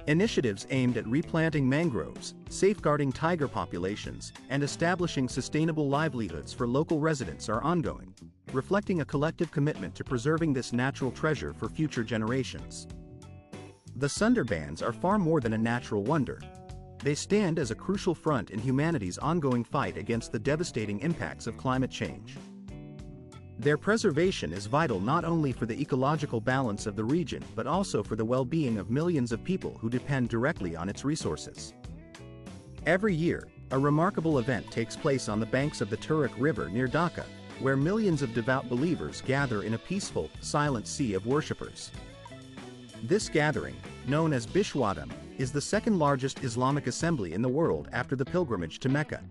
Initiatives aimed at replanting mangroves, safeguarding tiger populations, and establishing sustainable livelihoods for local residents are ongoing, reflecting a collective commitment to preserving this natural treasure for future generations. The Sundarbans are far more than a natural wonder. They stand as a crucial front in humanity's ongoing fight against the devastating impacts of climate change. Their preservation is vital not only for the ecological balance of the region but also for the well-being of millions of people who depend directly on its resources. Every year, a remarkable event takes place on the banks of the Turuk River near Dhaka, where millions of devout believers gather in a peaceful, silent sea of worshippers. This gathering, known as Bishwadam, is the second largest Islamic assembly in the world after the pilgrimage to Mecca.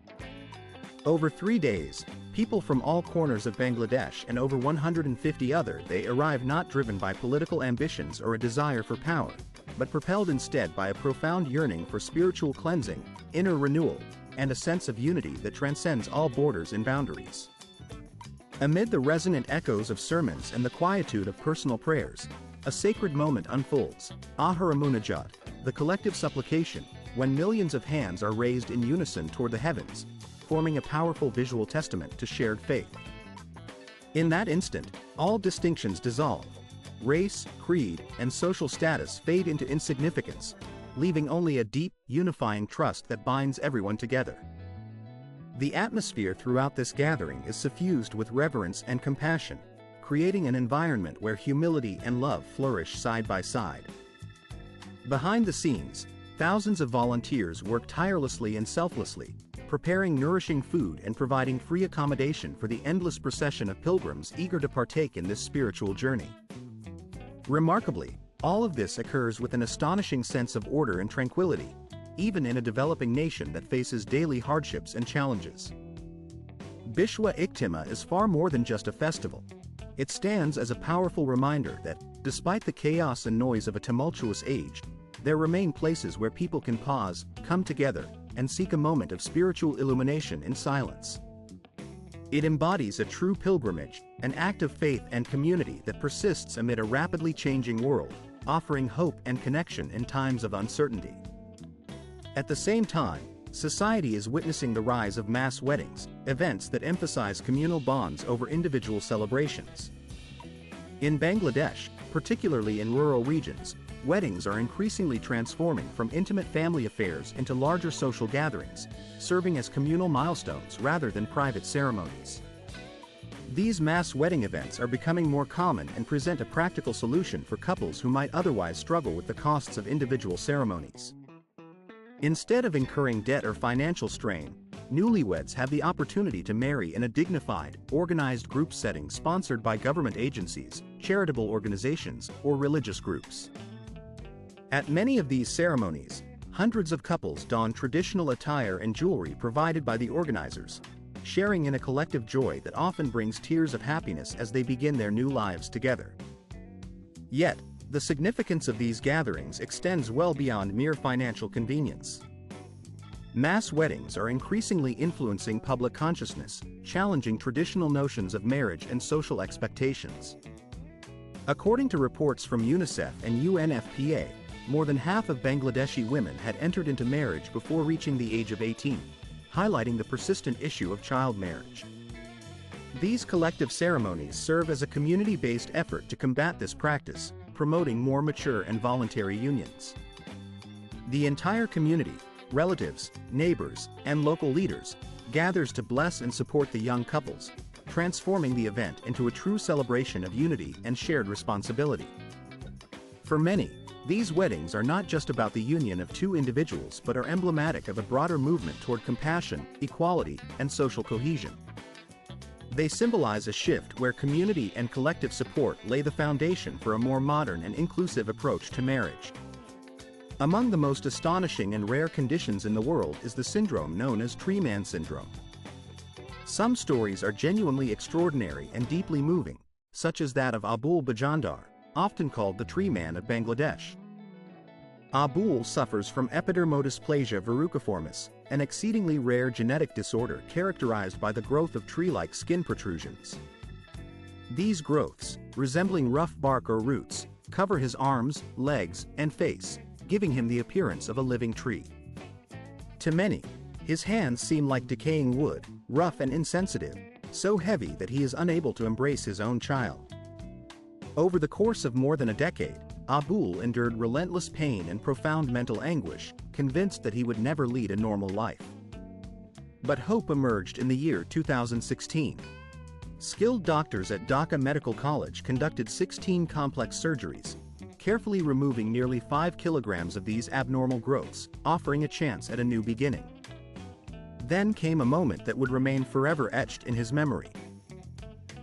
Over 3 days, people from all corners of Bangladesh and over 150 they arrive not driven by political ambitions or a desire for power, but propelled instead by a profound yearning for spiritual cleansing, inner renewal, and a sense of unity that transcends all borders and boundaries. Amid the resonant echoes of sermons and the quietude of personal prayers, a sacred moment unfolds, Ahura Munajat, the collective supplication, when millions of hands are raised in unison toward the heavens, forming a powerful visual testament to shared faith. In that instant, all distinctions dissolve. Race, creed, and social status fade into insignificance, leaving only a deep, unifying trust that binds everyone together. The atmosphere throughout this gathering is suffused with reverence and compassion, creating an environment where humility and love flourish side by side. Behind the scenes, thousands of volunteers work tirelessly and selflessly, preparing nourishing food and providing free accommodation for the endless procession of pilgrims eager to partake in this spiritual journey. Remarkably, all of this occurs with an astonishing sense of order and tranquility, even in a developing nation that faces daily hardships and challenges. Bishwa Ijtima is far more than just a festival. It stands as a powerful reminder that, despite the chaos and noise of a tumultuous age, there remain places where people can pause, come together, and seek a moment of spiritual illumination in silence. It embodies a true pilgrimage, an act of faith and community that persists amid a rapidly changing world, offering hope and connection in times of uncertainty. At the same time, society is witnessing the rise of mass weddings, events that emphasize communal bonds over individual celebrations. In Bangladesh, particularly in rural regions, weddings are increasingly transforming from intimate family affairs into larger social gatherings, serving as communal milestones rather than private ceremonies. These mass wedding events are becoming more common and present a practical solution for couples who might otherwise struggle with the costs of individual ceremonies. Instead of incurring debt or financial strain, newlyweds have the opportunity to marry in a dignified, organized group setting sponsored by government agencies, charitable organizations, or religious groups. At many of these ceremonies, hundreds of couples don traditional attire and jewelry provided by the organizers, sharing in a collective joy that often brings tears of happiness as they begin their new lives together. Yet, the significance of these gatherings extends well beyond mere financial convenience. Mass weddings are increasingly influencing public consciousness, challenging traditional notions of marriage and social expectations. According to reports from UNICEF and UNFPA, more than half of Bangladeshi women had entered into marriage before reaching the age of 18, highlighting the persistent issue of child marriage. These collective ceremonies serve as a community-based effort to combat this practice, promoting more mature and voluntary unions. The entire community, relatives, neighbors, and local leaders, gathers to bless and support the young couples, transforming the event into a true celebration of unity and shared responsibility. For many, these weddings are not just about the union of two individuals but are emblematic of a broader movement toward compassion, equality, and social cohesion. They symbolize a shift where community and collective support lay the foundation for a more modern and inclusive approach to marriage. Among the most astonishing and rare conditions in the world is the syndrome known as tree man syndrome. Some stories are genuinely extraordinary and deeply moving, such as that of Abul Bajandar, often called the tree man of Bangladesh. Abul suffers from epidermodysplasia verruciformis, an exceedingly rare genetic disorder characterized by the growth of tree-like skin protrusions. These growths, resembling rough bark or roots, cover his arms, legs, and face, giving him the appearance of a living tree. To many, his hands seem like decaying wood, rough and insensitive, so heavy that he is unable to embrace his own child. Over the course of more than a decade, Abul endured relentless pain and profound mental anguish, convinced that he would never lead a normal life. But hope emerged in the year 2016. Skilled doctors at Dhaka Medical College conducted 16 complex surgeries, carefully removing nearly 5 kilograms of these abnormal growths, offering a chance at a new beginning. Then came a moment that would remain forever etched in his memory.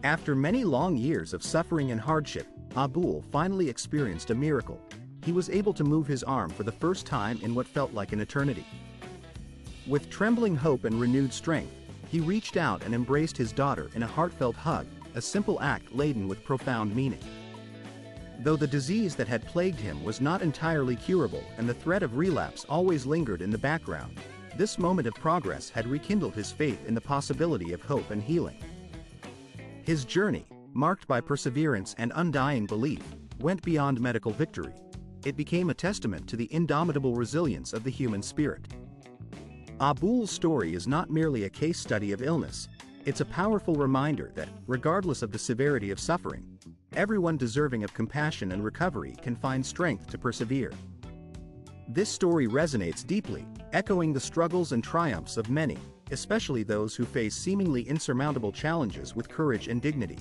After many long years of suffering and hardship, Abul finally experienced a miracle. He was able to move his arm for the first time in what felt like an eternity. With trembling hope and renewed strength, he reached out and embraced his daughter in a heartfelt hug, a simple act laden with profound meaning. Though the disease that had plagued him was not entirely curable and the threat of relapse always lingered in the background, this moment of progress had rekindled his faith in the possibility of hope and healing. His journey, marked by perseverance and undying belief, went beyond medical victory. It became a testament to the indomitable resilience of the human spirit. Abul's story is not merely a case study of illness, it's a powerful reminder that, regardless of the severity of suffering, everyone deserving of compassion and recovery can find strength to persevere. This story resonates deeply, echoing the struggles and triumphs of many, especially those who face seemingly insurmountable challenges with courage and dignity.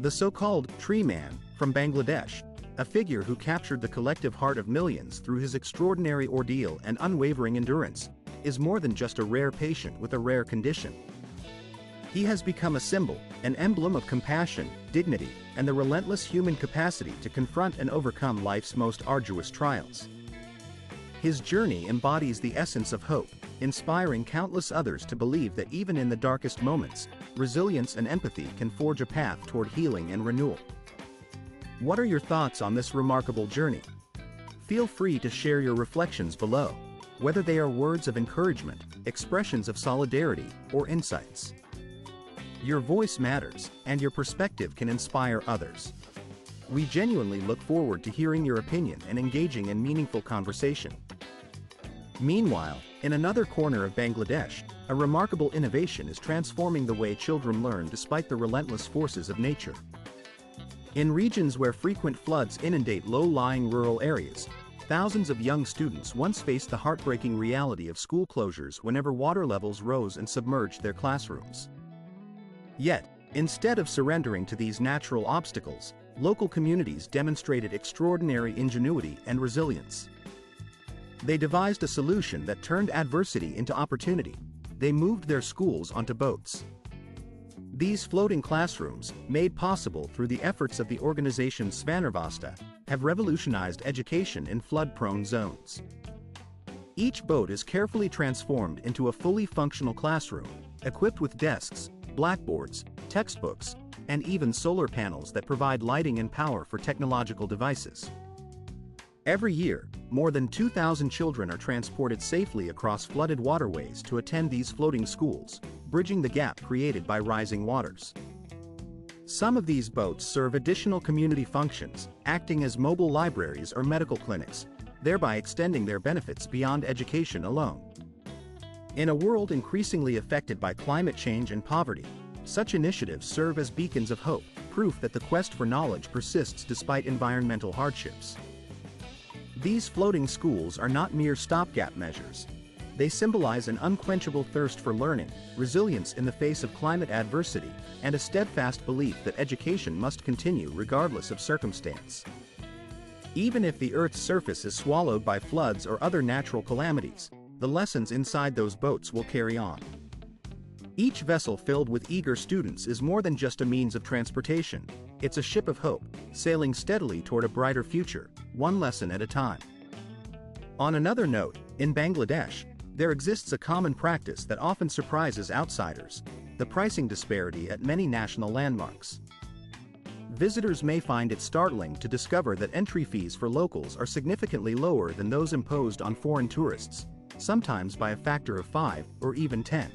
The so-called tree man from Bangladesh, a figure who captured the collective heart of millions through his extraordinary ordeal and unwavering endurance, is more than just a rare patient with a rare condition. He has become a symbol, an emblem of compassion, dignity, and the relentless human capacity to confront and overcome life's most arduous trials. His journey embodies the essence of hope, inspiring countless others to believe that even in the darkest moments, resilience and empathy can forge a path toward healing and renewal. What are your thoughts on this remarkable journey? Feel free to share your reflections below, whether they are words of encouragement, expressions of solidarity, or insights. Your voice matters, and your perspective can inspire others. We genuinely look forward to hearing your opinion and engaging in meaningful conversation. Meanwhile, in another corner of Bangladesh, a remarkable innovation is transforming the way children learn despite the relentless forces of nature. In regions where frequent floods inundate low-lying rural areas, thousands of young students once faced the heartbreaking reality of school closures whenever water levels rose and submerged their classrooms. Yet, instead of surrendering to these natural obstacles, local communities demonstrated extraordinary ingenuity and resilience. They devised a solution that turned adversity into opportunity. They moved their schools onto boats. These floating classrooms, made possible through the efforts of the organization Svanarvasta, have revolutionized education in flood-prone zones. Each boat is carefully transformed into a fully functional classroom, equipped with desks, blackboards, textbooks, and even solar panels that provide lighting and power for technological devices. Every year, more than 2,000 children are transported safely across flooded waterways to attend these floating schools, bridging the gap created by rising waters. Some of these boats serve additional community functions, acting as mobile libraries or medical clinics, thereby extending their benefits beyond education alone. In a world increasingly affected by climate change and poverty, such initiatives serve as beacons of hope, proof that the quest for knowledge persists despite environmental hardships. These floating schools are not mere stopgap measures. They symbolize an unquenchable thirst for learning, resilience in the face of climate adversity, and a steadfast belief that education must continue regardless of circumstance. Even if the Earth's surface is swallowed by floods or other natural calamities, the lessons inside those boats will carry on. Each vessel filled with eager students is more than just a means of transportation. It's a ship of hope, sailing steadily toward a brighter future, one lesson at a time. On another note, in Bangladesh, there exists a common practice that often surprises outsiders: the pricing disparity at many national landmarks. Visitors may find it startling to discover that entry fees for locals are significantly lower than those imposed on foreign tourists, sometimes by a factor of 5 or even 10.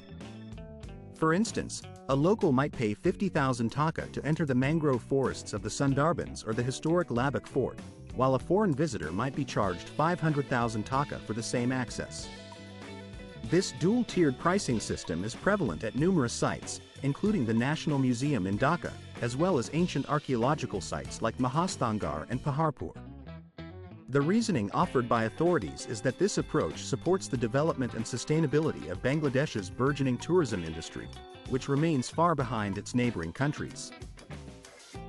For instance, a local might pay 50,000 taka to enter the mangrove forests of the Sundarbans or the historic Labak Fort, while a foreign visitor might be charged 500,000 taka for the same access. This dual-tiered pricing system is prevalent at numerous sites, including the National Museum in Dhaka, as well as ancient archaeological sites like Mahasthangar and Paharpur. The reasoning offered by authorities is that this approach supports the development and sustainability of Bangladesh's burgeoning tourism industry, which remains far behind its neighboring countries.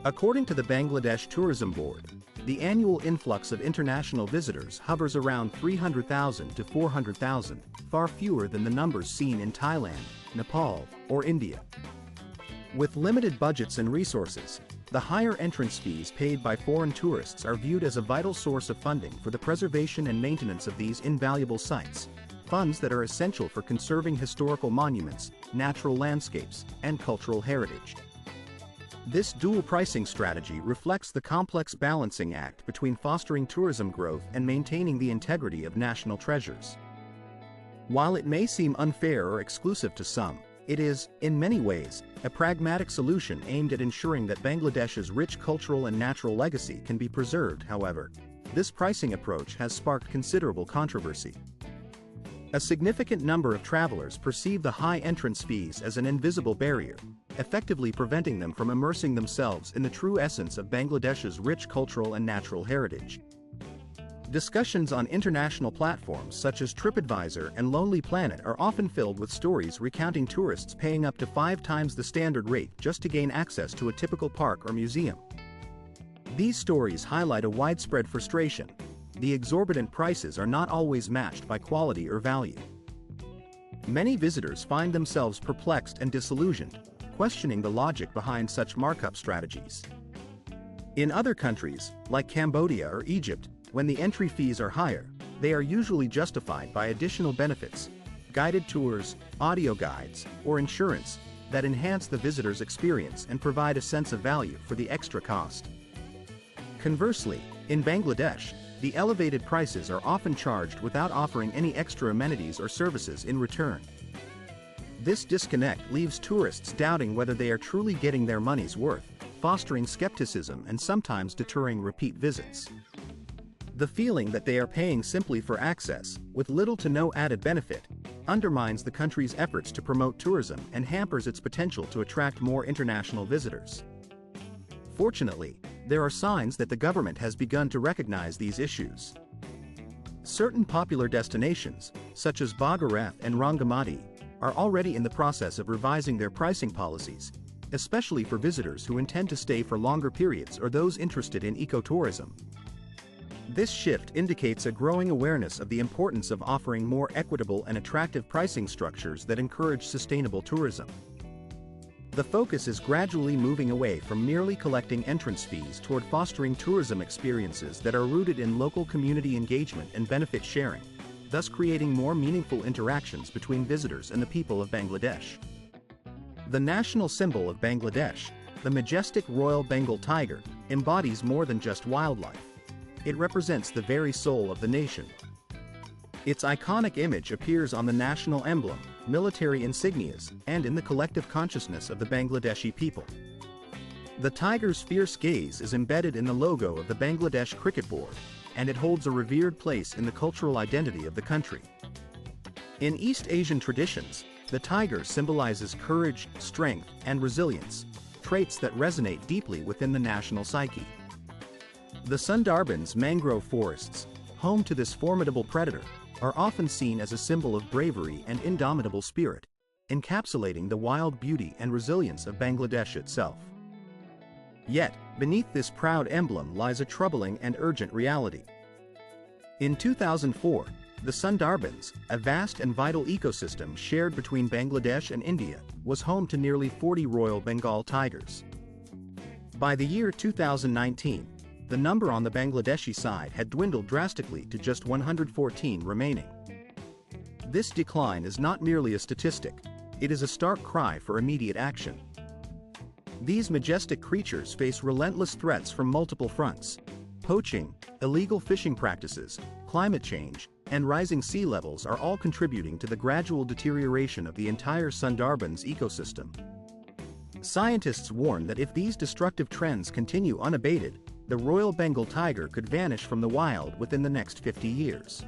According to the Bangladesh Tourism Board, the annual influx of international visitors hovers around 300,000 to 400,000, far fewer than the numbers seen in Thailand, Nepal, or India. With limited budgets and resources, the higher entrance fees paid by foreign tourists are viewed as a vital source of funding for the preservation and maintenance of these invaluable sites, funds that are essential for conserving historical monuments, natural landscapes, and cultural heritage. This dual pricing strategy reflects the complex balancing act between fostering tourism growth and maintaining the integrity of national treasures. While it may seem unfair or exclusive to some, it is, in many ways, a pragmatic solution aimed at ensuring that Bangladesh's rich cultural and natural legacy can be preserved. However, this pricing approach has sparked considerable controversy. A significant number of travelers perceive the high entrance fees as an invisible barrier, effectively preventing them from immersing themselves in the true essence of Bangladesh's rich cultural and natural heritage. Discussions on international platforms such as TripAdvisor and Lonely Planet are often filled with stories recounting tourists paying up to 5 times the standard rate just to gain access to a typical park or museum. These stories highlight a widespread frustration. The exorbitant prices are not always matched by quality or value. Many visitors find themselves perplexed and disillusioned, questioning the logic behind such markup strategies. In other countries, like Cambodia or Egypt, when the entry fees are higher, they are usually justified by additional benefits, guided tours, audio guides, or insurance that enhance the visitor's experience and provide a sense of value for the extra cost. Conversely, in Bangladesh, the elevated prices are often charged without offering any extra amenities or services in return. This disconnect leaves tourists doubting whether they are truly getting their money's worth, fostering skepticism and sometimes deterring repeat visits. The feeling that they are paying simply for access, with little to no added benefit, undermines the country's efforts to promote tourism and hampers its potential to attract more international visitors. Fortunately, there are signs that the government has begun to recognize these issues. Certain popular destinations, such as Bogoreth and Rangamati, are already in the process of revising their pricing policies, especially for visitors who intend to stay for longer periods or those interested in ecotourism. This shift indicates a growing awareness of the importance of offering more equitable and attractive pricing structures that encourage sustainable tourism. The focus is gradually moving away from merely collecting entrance fees toward fostering tourism experiences that are rooted in local community engagement and benefit sharing, thus creating more meaningful interactions between visitors and the people of Bangladesh. The national symbol of Bangladesh, the majestic Royal Bengal tiger, embodies more than just wildlife. It represents the very soul of the nation. Its iconic image appears on the national emblem, military insignias, and in the collective consciousness of the Bangladeshi people. The tiger's fierce gaze is embedded in the logo of the Bangladesh Cricket Board, and it holds a revered place in the cultural identity of the country. In East Asian traditions, the tiger symbolizes courage, strength, and resilience, traits that resonate deeply within the national psyche. The Sundarbans mangrove forests, home to this formidable predator, are often seen as a symbol of bravery and indomitable spirit, encapsulating the wild beauty and resilience of Bangladesh itself. Yet, beneath this proud emblem lies a troubling and urgent reality. In 2004, the Sundarbans, a vast and vital ecosystem shared between Bangladesh and India, was home to nearly 40 Royal Bengal tigers. By the year 2019, the number on the Bangladeshi side had dwindled drastically to just 114 remaining. This decline is not merely a statistic, it is a stark cry for immediate action. These majestic creatures face relentless threats from multiple fronts: poaching, illegal fishing practices, climate change, and rising sea levels are all contributing to the gradual deterioration of the entire Sundarbans ecosystem. Scientists warn that if these destructive trends continue unabated, the Royal Bengal tiger could vanish from the wild within the next 50 years.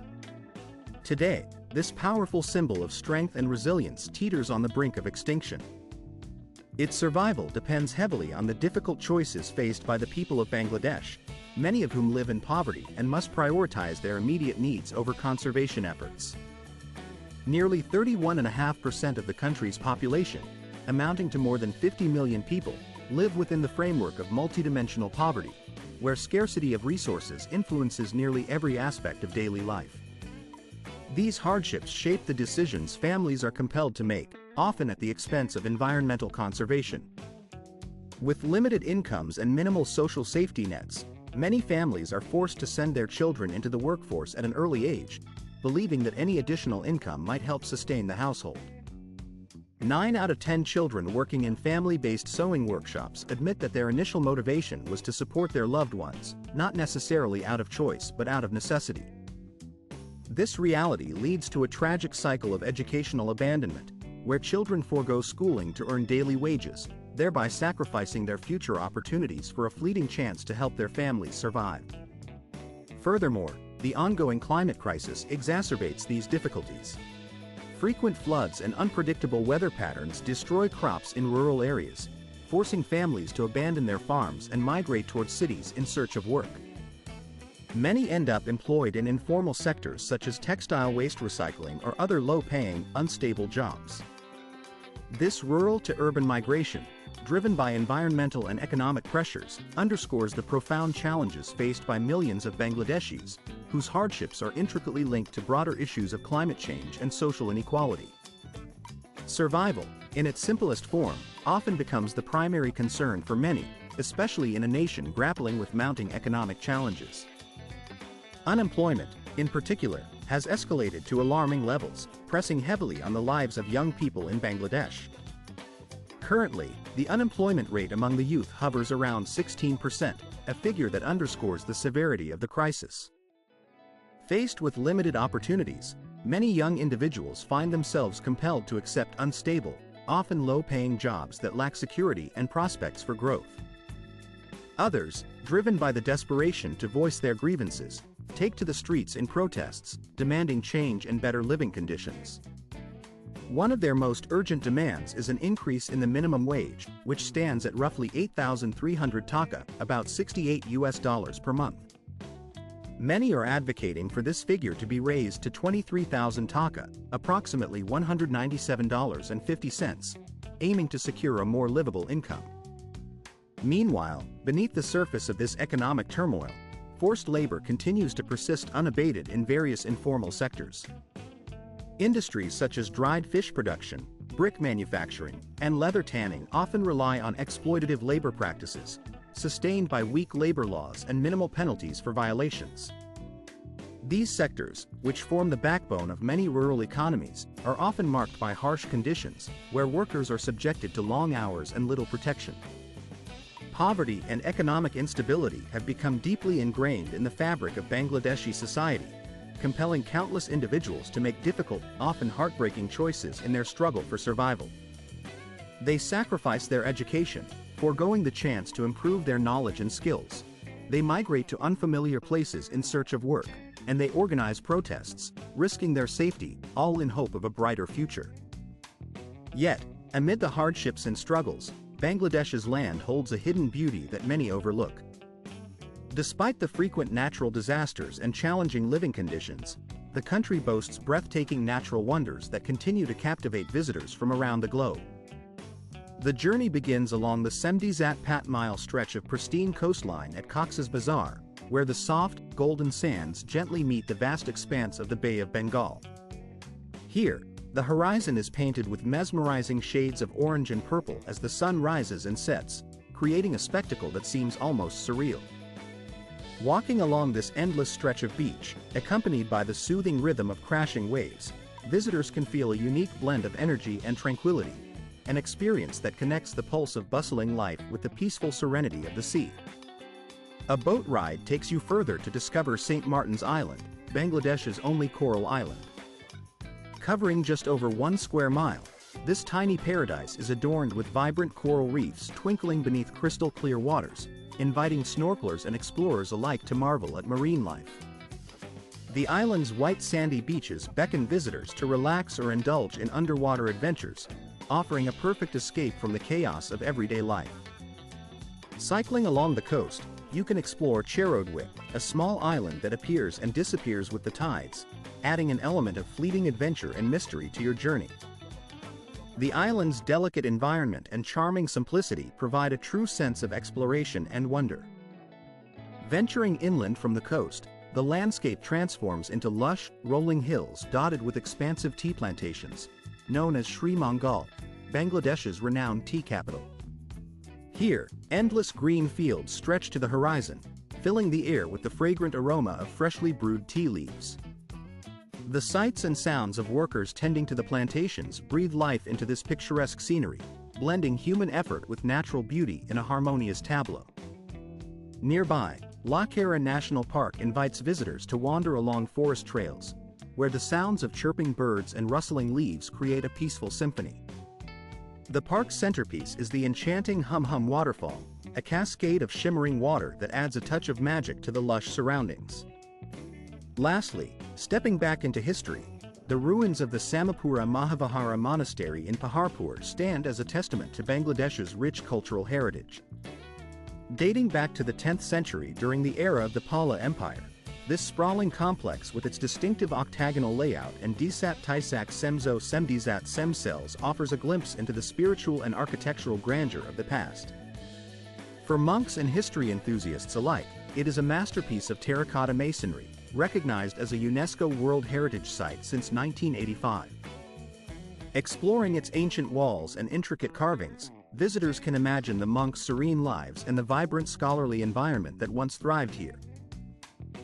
Today, this powerful symbol of strength and resilience teeters on the brink of extinction. Its survival depends heavily on the difficult choices faced by the people of Bangladesh, many of whom live in poverty and must prioritize their immediate needs over conservation efforts. Nearly 31.5% of the country's population, amounting to more than 50 million people, live within the framework of multidimensional poverty, where scarcity of resources influences nearly every aspect of daily life. These hardships shape the decisions families are compelled to make, often at the expense of environmental conservation. With limited incomes and minimal social safety nets, many families are forced to send their children into the workforce at an early age, believing that any additional income might help sustain the household. 9 out of 10 children working in family-based sewing workshops admit that their initial motivation was to support their loved ones, not necessarily out of choice but out of necessity. This reality leads to a tragic cycle of educational abandonment, where children forego schooling to earn daily wages, thereby sacrificing their future opportunities for a fleeting chance to help their families survive. Furthermore, the ongoing climate crisis exacerbates these difficulties. Frequent floods and unpredictable weather patterns destroy crops in rural areas, forcing families to abandon their farms and migrate towards cities in search of work. Many end up employed in informal sectors such as textile waste recycling or other low-paying, unstable jobs. This rural-to-urban migration, driven by environmental and economic pressures, underscores the profound challenges faced by millions of Bangladeshis, whose hardships are intricately linked to broader issues of climate change and social inequality. Survival, in its simplest form, often becomes the primary concern for many, especially in a nation grappling with mounting economic challenges. Unemployment, in particular, has escalated to alarming levels, pressing heavily on the lives of young people in Bangladesh. Currently, the unemployment rate among the youth hovers around 16%, a figure that underscores the severity of the crisis. Faced with limited opportunities, many young individuals find themselves compelled to accept unstable, often low-paying jobs that lack security and prospects for growth. Others, driven by the desperation to voice their grievances, take to the streets in protests, demanding change and better living conditions. One of their most urgent demands is an increase in the minimum wage, which stands at roughly 8,300 taka, about $68 per month. Many are advocating for this figure to be raised to 23,000 taka, approximately $197.50, aiming to secure a more livable income. Meanwhile, beneath the surface of this economic turmoil, forced labor continues to persist unabated in various informal sectors. Industries such as dried fish production, brick manufacturing, and leather tanning often rely on exploitative labor practices, sustained by weak labor laws and minimal penalties for violations. These sectors, which form the backbone of many rural economies, are often marked by harsh conditions, where workers are subjected to long hours and little protection. Poverty and economic instability have become deeply ingrained in the fabric of Bangladeshi society, compelling countless individuals to make difficult, often heartbreaking choices in their struggle for survival. They sacrifice their education, foregoing the chance to improve their knowledge and skills. They migrate to unfamiliar places in search of work, and they organize protests, risking their safety, all in hope of a brighter future. Yet, amid the hardships and struggles, Bangladesh's land holds a hidden beauty that many overlook. Despite the frequent natural disasters and challenging living conditions, the country boasts breathtaking natural wonders that continue to captivate visitors from around the globe. The journey begins along the Semdizat Pat mile stretch of pristine coastline at Cox's Bazar, where the soft, golden sands gently meet the vast expanse of the Bay of Bengal. Here, the horizon is painted with mesmerizing shades of orange and purple as the sun rises and sets, creating a spectacle that seems almost surreal. Walking along this endless stretch of beach, accompanied by the soothing rhythm of crashing waves, visitors can feel a unique blend of energy and tranquility, an experience that connects the pulse of bustling life with the peaceful serenity of the sea. A boat ride takes you further to discover St. Martin's Island, Bangladesh's only coral island. Covering just over 1 square mile, this tiny paradise is adorned with vibrant coral reefs twinkling beneath crystal-clear waters, inviting snorkelers and explorers alike to marvel at marine life. The island's white sandy beaches beckon visitors to relax or indulge in underwater adventures, offering a perfect escape from the chaos of everyday life. Cycling along the coast, you can explore Cherodwik, a small island that appears and disappears with the tides, adding an element of fleeting adventure and mystery to your journey. The island's delicate environment and charming simplicity provide a true sense of exploration and wonder. Venturing inland from the coast, the landscape transforms into lush, rolling hills dotted with expansive tea plantations, known as Sri Mangal, Bangladesh's renowned tea capital. Here, endless green fields stretch to the horizon, filling the air with the fragrant aroma of freshly brewed tea leaves. The sights and sounds of workers tending to the plantations breathe life into this picturesque scenery, blending human effort with natural beauty in a harmonious tableau. Nearby, La Cara National Park invites visitors to wander along forest trails, where the sounds of chirping birds and rustling leaves create a peaceful symphony. The park's centerpiece is the enchanting Hum Hum Waterfall, a cascade of shimmering water that adds a touch of magic to the lush surroundings. Lastly, stepping back into history, the ruins of the Samapura Mahavihara Monastery in Paharpur stand as a testament to Bangladesh's rich cultural heritage. Dating back to the 10th century during the era of the Pala Empire, this sprawling complex with its distinctive octagonal layout and Desat Taisak Semzo Semdizat Sem cells offers a glimpse into the spiritual and architectural grandeur of the past. For monks and history enthusiasts alike, it is a masterpiece of terracotta masonry, recognized as a UNESCO World Heritage Site since 1985. Exploring its ancient walls and intricate carvings, visitors can imagine the monks' serene lives and the vibrant scholarly environment that once thrived here.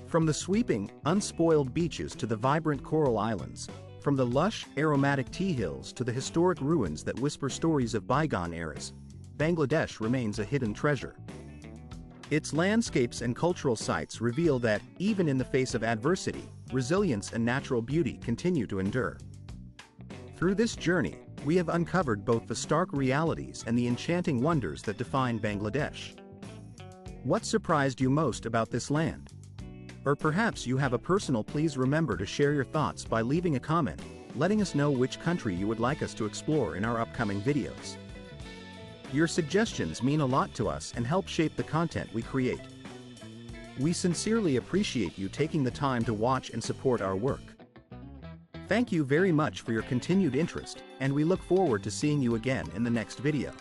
From the sweeping, unspoiled beaches to the vibrant coral islands, from the lush, aromatic tea hills to the historic ruins that whisper stories of bygone eras, Bangladesh remains a hidden treasure. Its landscapes and cultural sites reveal that, even in the face of adversity, resilience and natural beauty continue to endure. Through this journey, we have uncovered both the stark realities and the enchanting wonders that define Bangladesh. What surprised you most about this land? Or perhaps you have a personal. Please remember to share your thoughts by leaving a comment, letting us know which country you would like us to explore in our upcoming videos. Your suggestions mean a lot to us and help shape the content we create. We sincerely appreciate you taking the time to watch and support our work. Thank you very much for your continued interest, and we look forward to seeing you again in the next video.